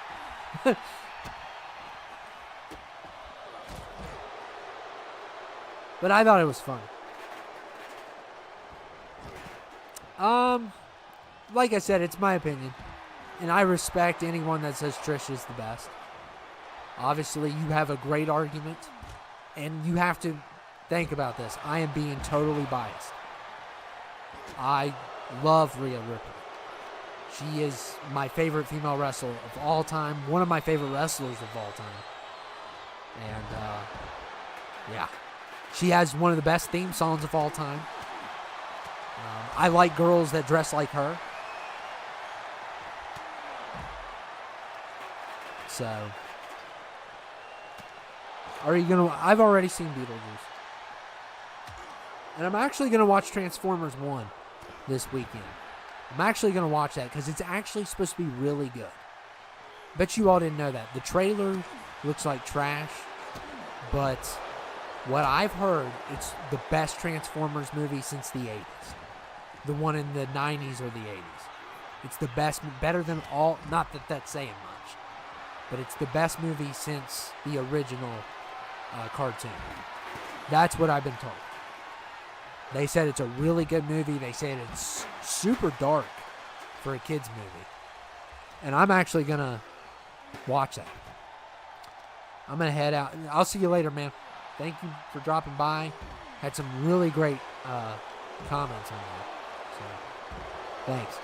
But I thought it was funny. Like I said, it's my opinion. And I respect anyone that says Trish is the best. Obviously, you have a great argument. And you have to think about this. I am being totally biased. I love Rhea Ripley. She is my favorite female wrestler of all time. One of my favorite wrestlers of all time. And, yeah. She has one of the best theme songs of all time. I like girls that dress like her. So... I've already seen Beetlejuice. And I'm actually going to watch Transformers 1 this weekend. I'm actually going to watch that because it's actually supposed to be really good. Bet you all didn't know that. The trailer looks like trash, but what I've heard, it's the best Transformers movie since the 80s. The one in the 90s or the 80s. It's the best, better than all, not that that's saying much, but it's the best movie since the original cartoon. That's what I've been told. They said it's a really good movie. They said it's super dark for a kid's movie. And I'm actually going to watch that. I'm going to head out. I'll see you later, man. Thank you for dropping by. Had some really great comments on that. So, thanks.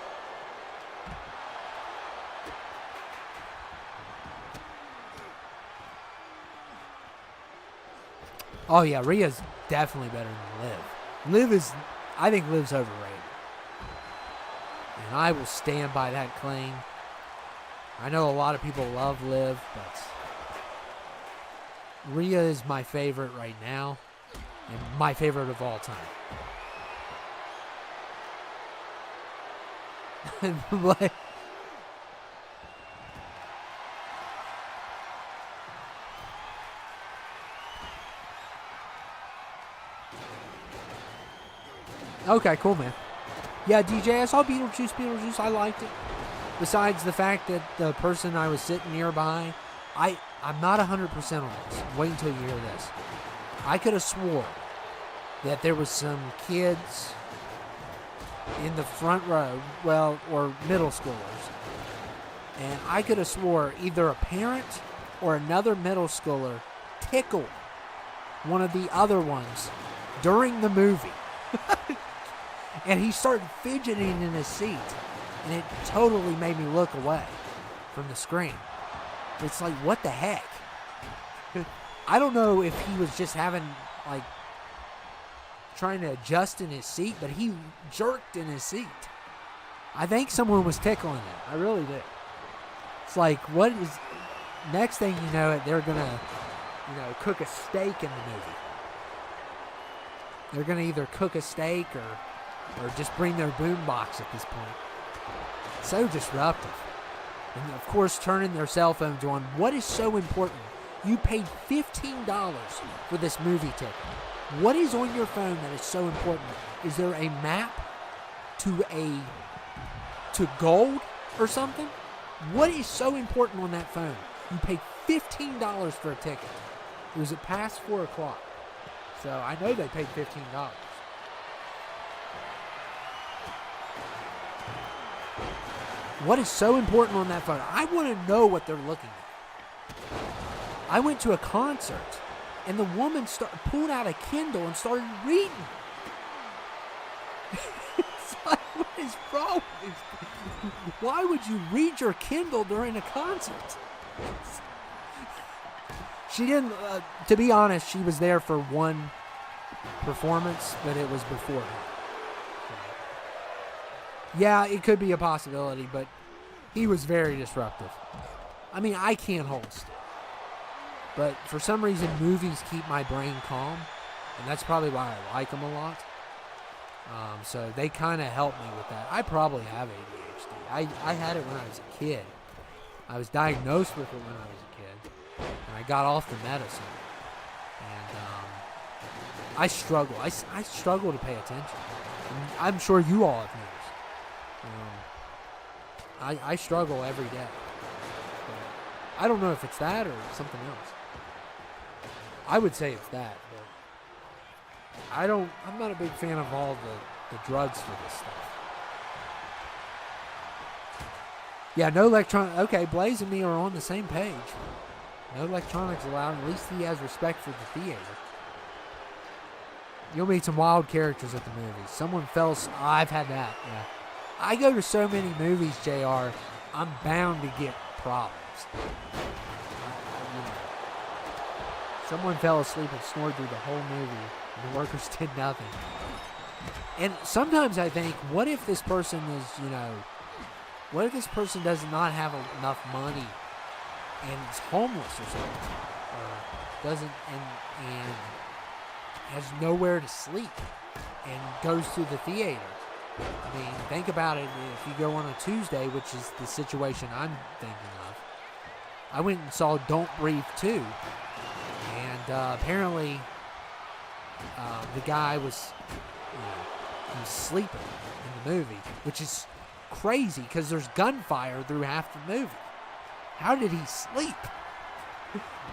Oh, yeah, Rhea's definitely better than Liv. I think Liv's overrated. And I will stand by that claim. I know a lot of people love Liv, but Rhea is my favorite right now. And my favorite of all time. Like, okay, cool, man. Yeah, DJ, I saw Beetlejuice. I liked it. Besides the fact that the person I was sitting nearby, I'm not 100% on this. Wait until you hear this. I could have swore that there was some kids in the front row, well, or middle schoolers. And I could have swore either a parent or another middle schooler tickled one of the other ones during the movie. And he started fidgeting in his seat. And it totally made me look away from the screen. It's like, what the heck? I don't know if he was just trying to adjust in his seat, but he jerked in his seat. I think someone was tickling him. I really did. It's like, what is... Next thing you know, they're going to, cook a steak in the movie. They're going to either cook a steak or just bring their boombox at this point. So disruptive. And, of course, turning their cell phones on. What is so important? You paid $15 for this movie ticket. What is on your phone that is so important? Is there a map to gold or something? What is so important on that phone? You paid $15 for a ticket. It was past 4 o'clock. So I know they paid $15. What is so important on that phone? I want to know what they're looking at. I went to a concert, and the woman pulled out a Kindle and started reading. It's like, what is wrong with you? Why would you read your Kindle during a concert? She didn't, to be honest, she was there for one performance, but it was before her. Yeah, it could be a possibility, but he was very disruptive. I mean, I can't hold still. But for some reason, movies keep my brain calm, and that's probably why I like them a lot. So they kind of help me with that. I probably have ADHD. I had it when I was a kid. I was diagnosed with it when I was a kid, and I got off the medicine. And I struggle. I struggle to pay attention. And I'm sure you all have noticed. I struggle every day. But I don't know if it's that or something else. I would say it's that, but I'm not a big fan of all the drugs for this stuff. Yeah, no electronic. Okay, Blaze and me are on the same page. No electronics allowed. At least he has respect for the theater. You'll meet some wild characters at the movies. Someone fell. I've had that. Yeah. I go to so many movies, JR. I'm bound to get problems. Someone fell asleep and snored through the whole movie, and the workers did nothing. And sometimes I think, what if this person is, what if this person does not have enough money and is homeless or something, or doesn't and has nowhere to sleep and goes to the theater? I mean, think about it. If you go on a Tuesday, which is the situation I'm thinking of, I went and saw Don't Breathe 2. And apparently, the guy was, he was sleeping in the movie, which is crazy because there's gunfire through half the movie. How did he sleep?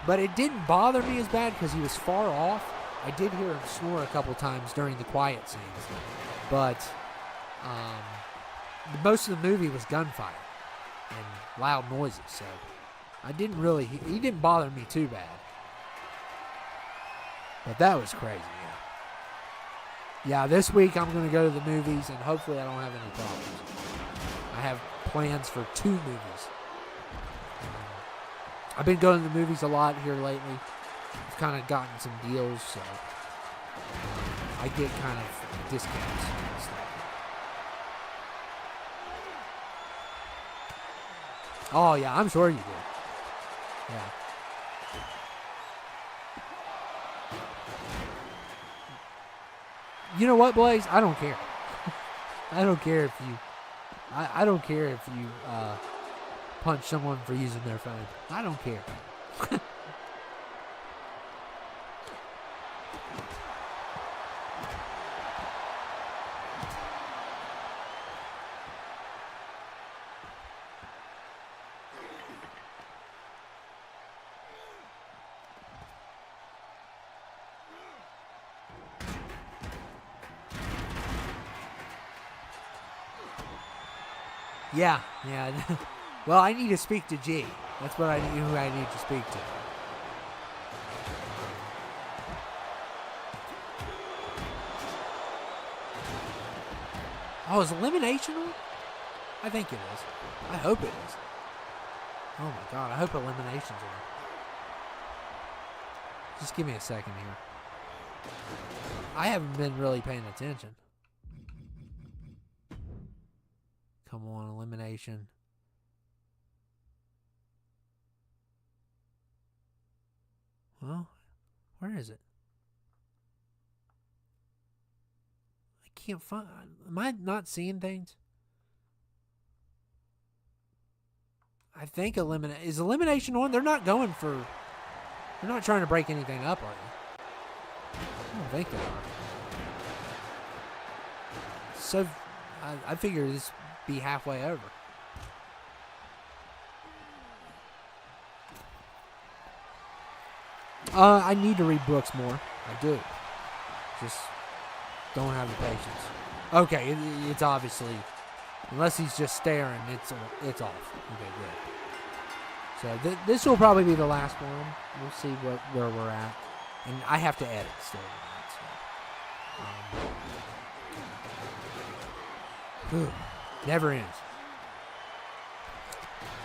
But it didn't bother me as bad because he was far off. I did hear him snore a couple times during the quiet scenes, but most of the movie was gunfire and loud noises, so he didn't bother me too bad. But that was crazy, yeah. This week I'm going to go to the movies, and hopefully I don't have any problems. I have plans for 2 movies. I've been going to the movies a lot here lately. I've kind of gotten some deals, so I get kind of discounts and stuff. Oh, yeah, I'm sure you do. Yeah. You know what, Blaze? I don't care. I don't care if you... I don't care if you punch someone for using their phone. I don't care. Yeah. Well, I need to speak to G. That's who I need to speak to. Oh, is Elimination on? I think it is. I hope it is. Oh my God, I hope Elimination's on. Just give me a second here. I haven't been really paying attention. Come on, Elimination. Well, where is it? I can't find... Am I not seeing things? I think is Elimination on? They're not going for... They're not trying to break anything up, are they? I don't think they are. So, I figure this be halfway over. I need to read books more. I do. Just don't have the patience. Okay, it's obviously, unless he's just staring, it's off. Okay, good. So this will probably be the last one. We'll see where we're at, and I have to edit still. So, never ends.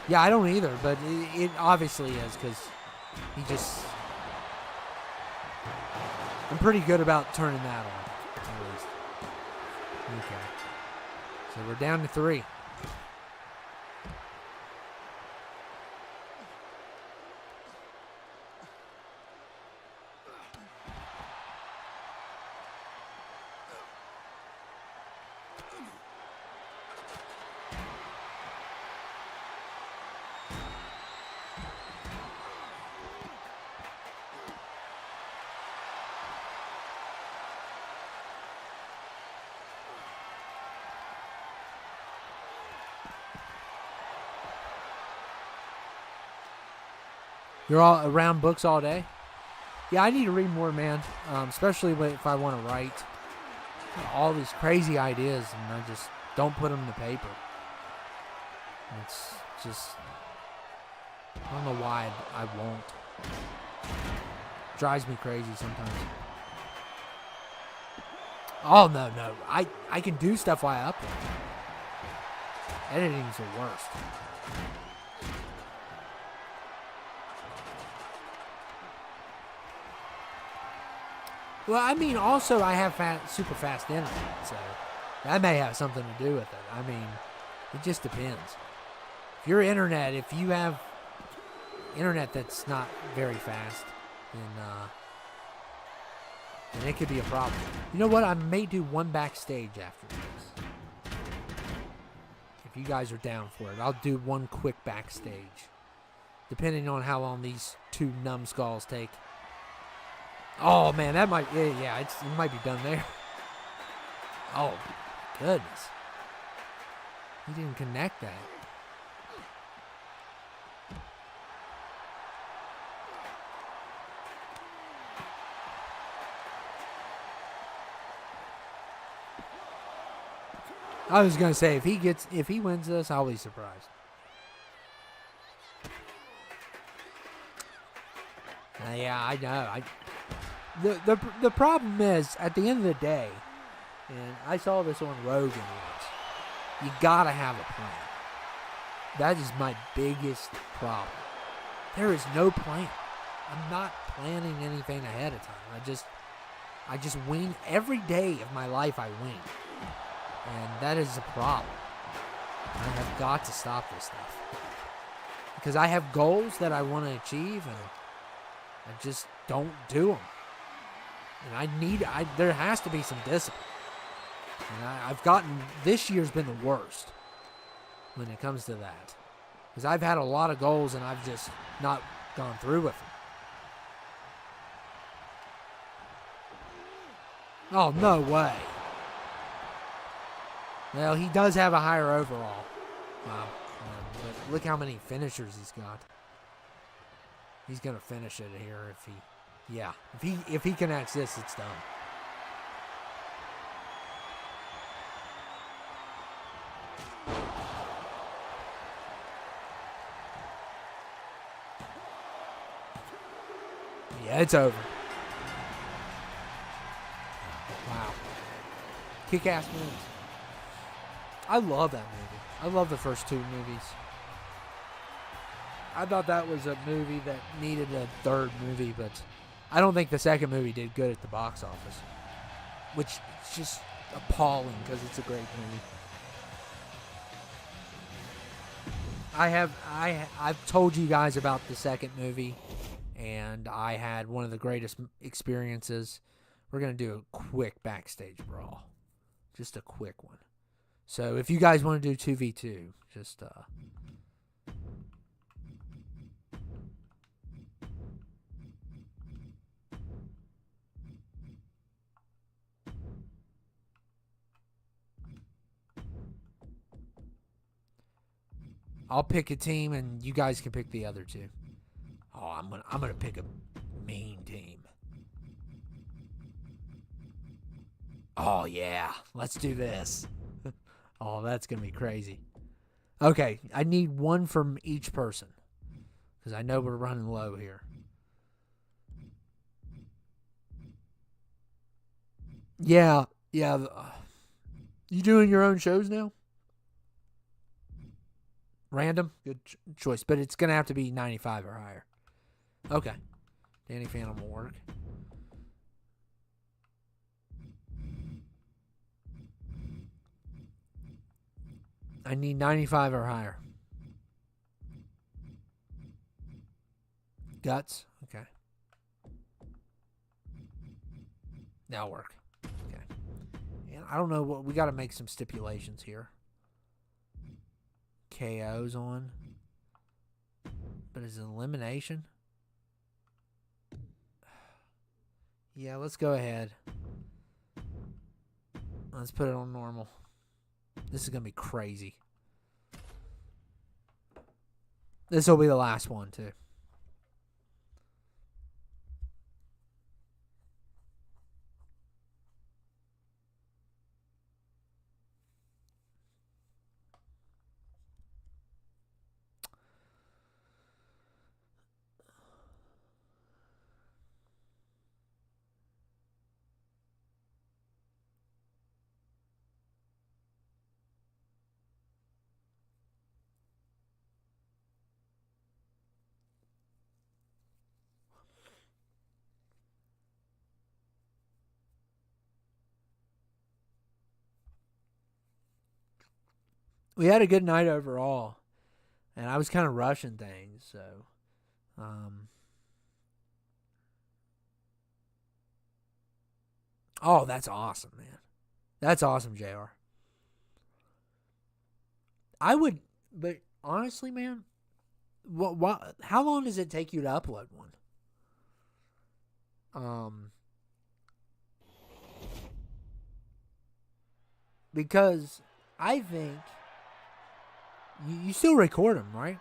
Yeah, I don't either, but it obviously is because he just. I'm pretty good about turning that on, at least. Okay. So we're down to 3. You're all around books all day? Yeah, I need to read more, man. Especially if I want to write all these crazy ideas and I just don't put them to paper. It's just, I don't know why I won't. Drives me crazy sometimes. Oh, no. I can do stuff while I upload. Editing's the worst. Well, I mean, also I have super fast internet, so that may have something to do with it. I mean, it just depends. If you have internet that's not very fast, then it could be a problem. You know what? I may do one backstage after this. If you guys are down for it, I'll do one quick backstage, depending on how long these 2 numbskulls take. Oh, man, that might, yeah, it might be done there. Oh, goodness. He didn't connect that. I was going to say, if he wins this, I'll be surprised. Yeah, I know. The problem is, at the end of the day, and I saw this on Rogan once, you gotta have a plan. That is my biggest problem. There is no plan. I'm not planning anything ahead of time. I just wing. Every day of my life I wing. And that is a problem. I have got to stop this stuff. Because I have goals that I want to achieve, and I just don't do them. And there has to be some discipline. And this year's been the worst when it comes to that. Because I've had a lot of goals and I've just not gone through with them. Oh, no way. Well, he does have a higher overall. Wow. But look how many finishers he's got. He's going to finish it here if he connects this, it's done. Yeah, it's over. Wow. Kick-ass movies. I love that movie. I love the first 2 movies. I thought that was a movie that needed a 3rd movie, but I don't think the 2nd movie did good at the box office, which is just appalling because it's a great movie. I've told you guys about the 2nd movie, and I had one of the greatest experiences. We're going to do a quick backstage brawl. Just a quick one. So if you guys want to do 2v2, just I'll pick a team, and you guys can pick the other two. Oh, I'm gonna pick a mean team. Oh yeah, let's do this. Oh, that's gonna be crazy. Okay, I need one from each person because I know we're running low here. Yeah. You doing your own shows now? Random? Good choice. But it's going to have to be 95 or higher. Okay. Danny Phantom will work. I need 95 or higher. Guts? Okay. That'll work. Okay. And I don't know what we got to make some stipulations here. KO's on. But is it elimination? Yeah, let's go ahead. Let's put it on normal. This is going to be crazy. This will be the last one, too. We had a good night overall, and I was kind of rushing things, so oh, that's awesome, man. That's awesome, JR. I would, but honestly, man, what how long does it take you to upload one? Because I think you still record them, right?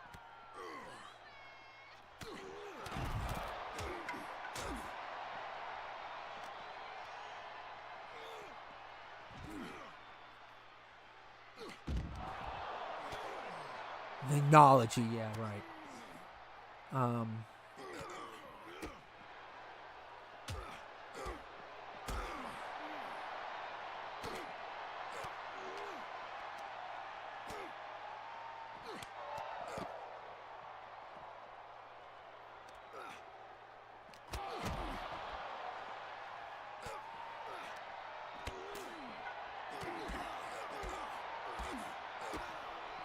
Acknowledge you, yeah, right.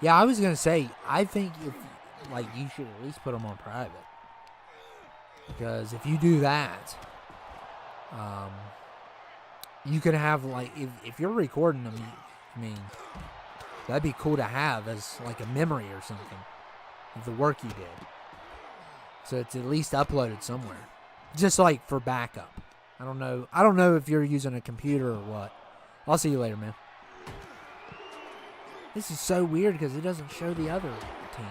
Yeah, I was gonna say, I think if you should at least put them on private, because if you do that, you could have if you're recording them, I mean, that'd be cool to have as like a memory or something of the work you did. So it's at least uploaded somewhere, just like for backup. I don't know if you're using a computer or what. I'll see you later, man. This is so weird because it doesn't show the other team.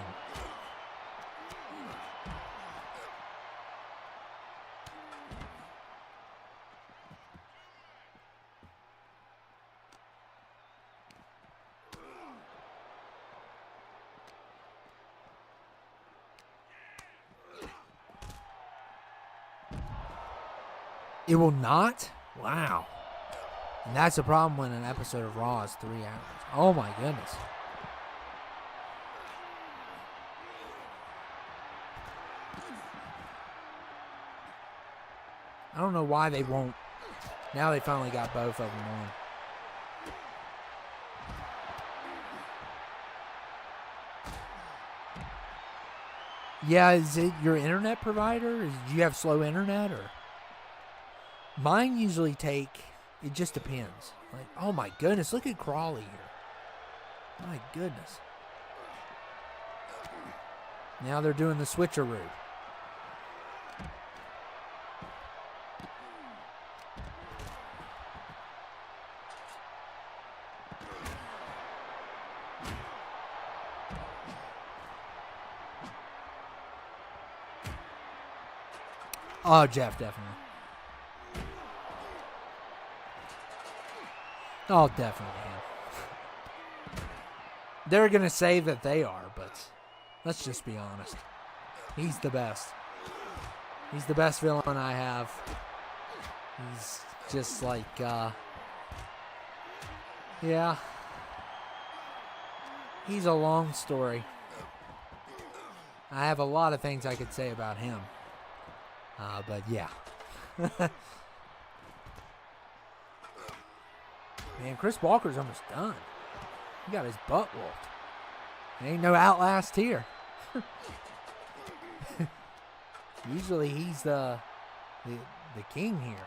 It will not? Wow. And that's the problem when an episode of Raw is 3 hours. Oh my goodness. I don't know why they won't. Now they finally got both of them on. Yeah, is it your internet provider? Do you have slow internet or? Mine usually it just depends. Like, oh my goodness, look at Crawley here. My goodness. Now they're doing the switcheroo. Oh, Jeff, definitely. Oh, definitely him. They're going to say that they are, but let's just be honest. He's the best. He's the best villain I have. He's just like, yeah. He's a long story. I have a lot of things I could say about him. But yeah. Man, Chris Walker's almost done. He got his butt whooped. There ain't no Outlast here. Usually he's the king here.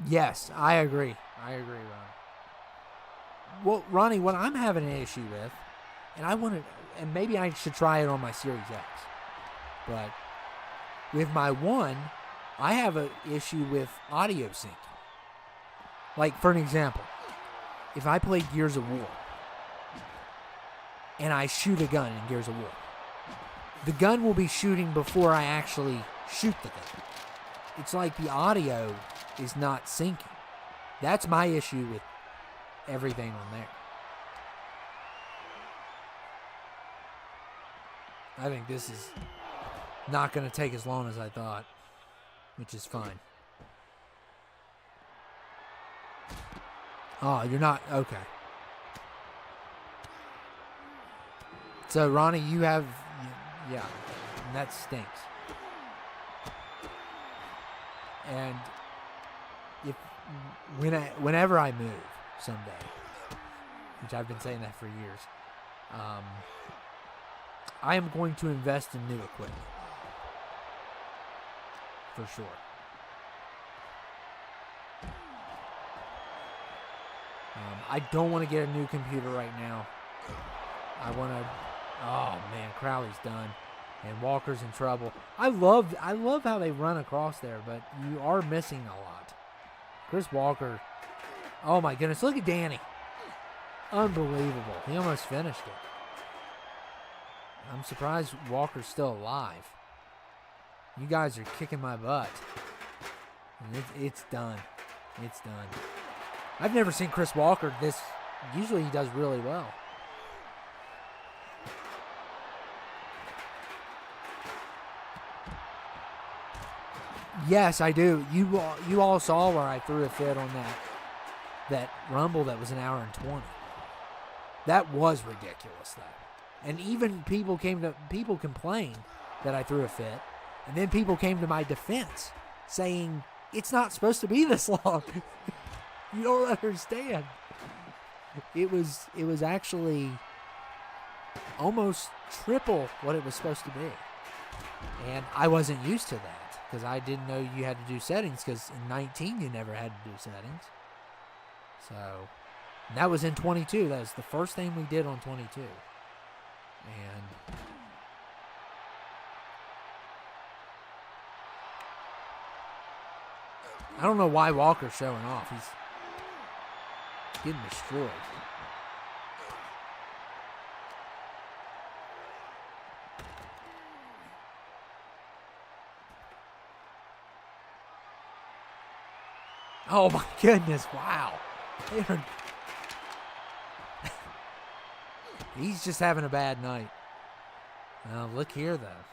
Yes, I agree. Ronnie. Well, Ronnie, what I'm having an issue with, and maybe I should try it on my Series X, but with my One, I have an issue with audio syncing. Like, for an example, if I play Gears of War and I shoot a gun in Gears of War, the gun will be shooting before I actually shoot the gun. It's like the audio is not syncing. That's my issue with everything on there. I think this is not going to take as long as I thought, which is fine. Oh, you're not? Okay. So, Ronnie, you have... Yeah, that stinks. And whenever I move someday, which I've been saying that for years, I am going to invest in new equipment. For sure. I don't want to get a new computer right now. I want to... Oh, man, Crowley's done. And Walker's in trouble. I love how they run across there, but you are missing a lot. Chris Walker... Oh, my goodness. Look at Danny. Unbelievable. He almost finished it. I'm surprised Walker's still alive. You guys are kicking my butt. And it's done. It's done. I've never seen Chris Walker this... Usually he does really well. Yes, I do. You all saw where I threw a fit on that Rumble that was an hour and 20. That was ridiculous, though. And even people complained that I threw a fit, and then people came to my defense saying it's not supposed to be this long. You don't understand. It was actually almost triple what it was supposed to be. And I wasn't used to that because I didn't know you had to do settings, because in 19 you never had to do settings. So that was in 22. That was the first thing we did on 22. And I don't know why Walker's showing off. He's getting destroyed. Oh my goodness, wow. He's just having a bad night. Now look here though.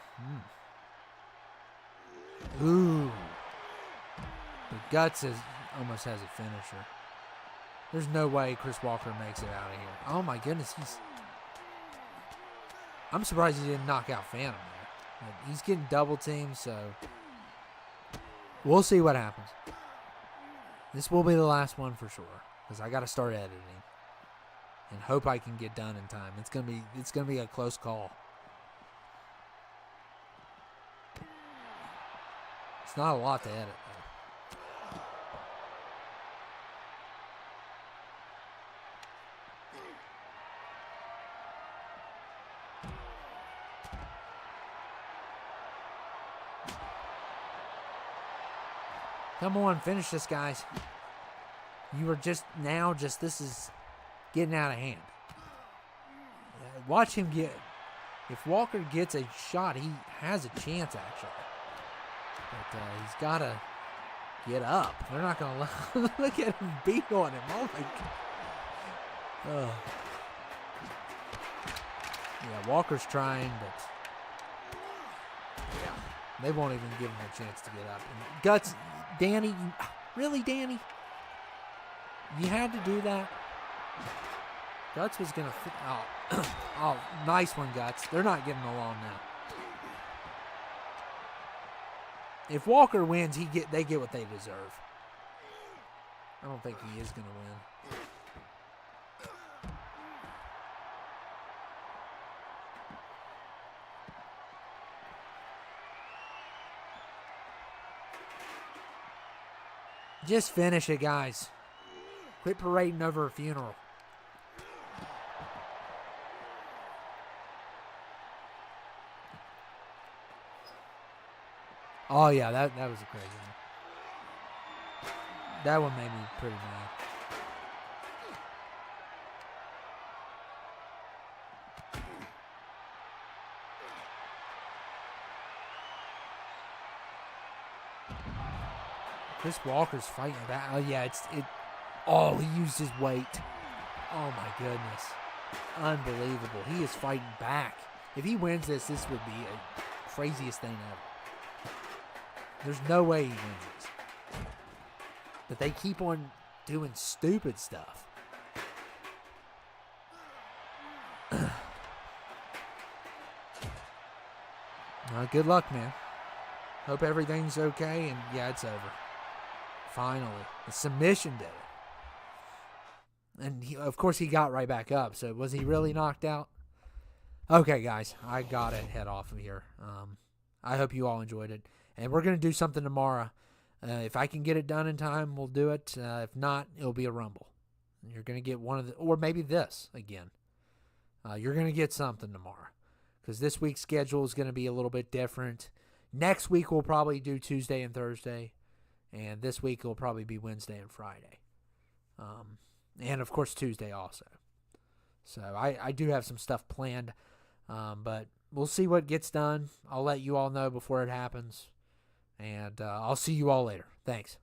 Ooh. The Guts almost has a finisher. There's no way Chris Walker makes it out of here. Oh my goodness, I'm surprised he didn't knock out Phantom there. But he's getting double teamed, so we'll see what happens. This will be the last one for sure, because I got to start editing and hope I can get done in time. It's gonna be a close call. It's not a lot to edit though. Come on, finish this, guys. You are this is getting out of hand. Watch him get If Walker gets a shot, he has a chance, actually. But he's got to get up. They're not going to look at him beat on him. Oh, my God. Oh. Yeah, Walker's trying, but yeah, they won't even give him a chance to get up. And Guts, Danny, really, Danny? You had to do that? Guts was going to... Oh, nice one, Guts. They're not getting along now. If Walker wins, they get what they deserve. I don't think he is going to win. Just finish it, guys. Quit parading over a funeral. Oh, yeah, that was a crazy one. That one made me pretty mad. Chris Walker's fighting back. Oh, yeah, Oh, he used his weight. Oh, my goodness. Unbelievable. He is fighting back. If he wins this would be the craziest thing ever. There's no way he wins this. But they keep on doing stupid stuff. Good luck, man. Hope everything's okay, and yeah, it's over. Finally. The submission did it. And of course he got right back up. So was he really knocked out? Okay, guys, I gotta head off of here. I hope you all enjoyed it. And we're going to do something tomorrow. If I can get it done in time, we'll do it. If not, it'll be a Rumble. You're going to get one of the, or maybe this again. You're going to get something tomorrow. Because this week's schedule is going to be a little bit different. Next week we'll probably do Tuesday and Thursday. And this week will probably be Wednesday and Friday. And, of course, Tuesday also. So I do have some stuff planned. But we'll see what gets done. I'll let you all know before it happens. And I'll see you all later. Thanks.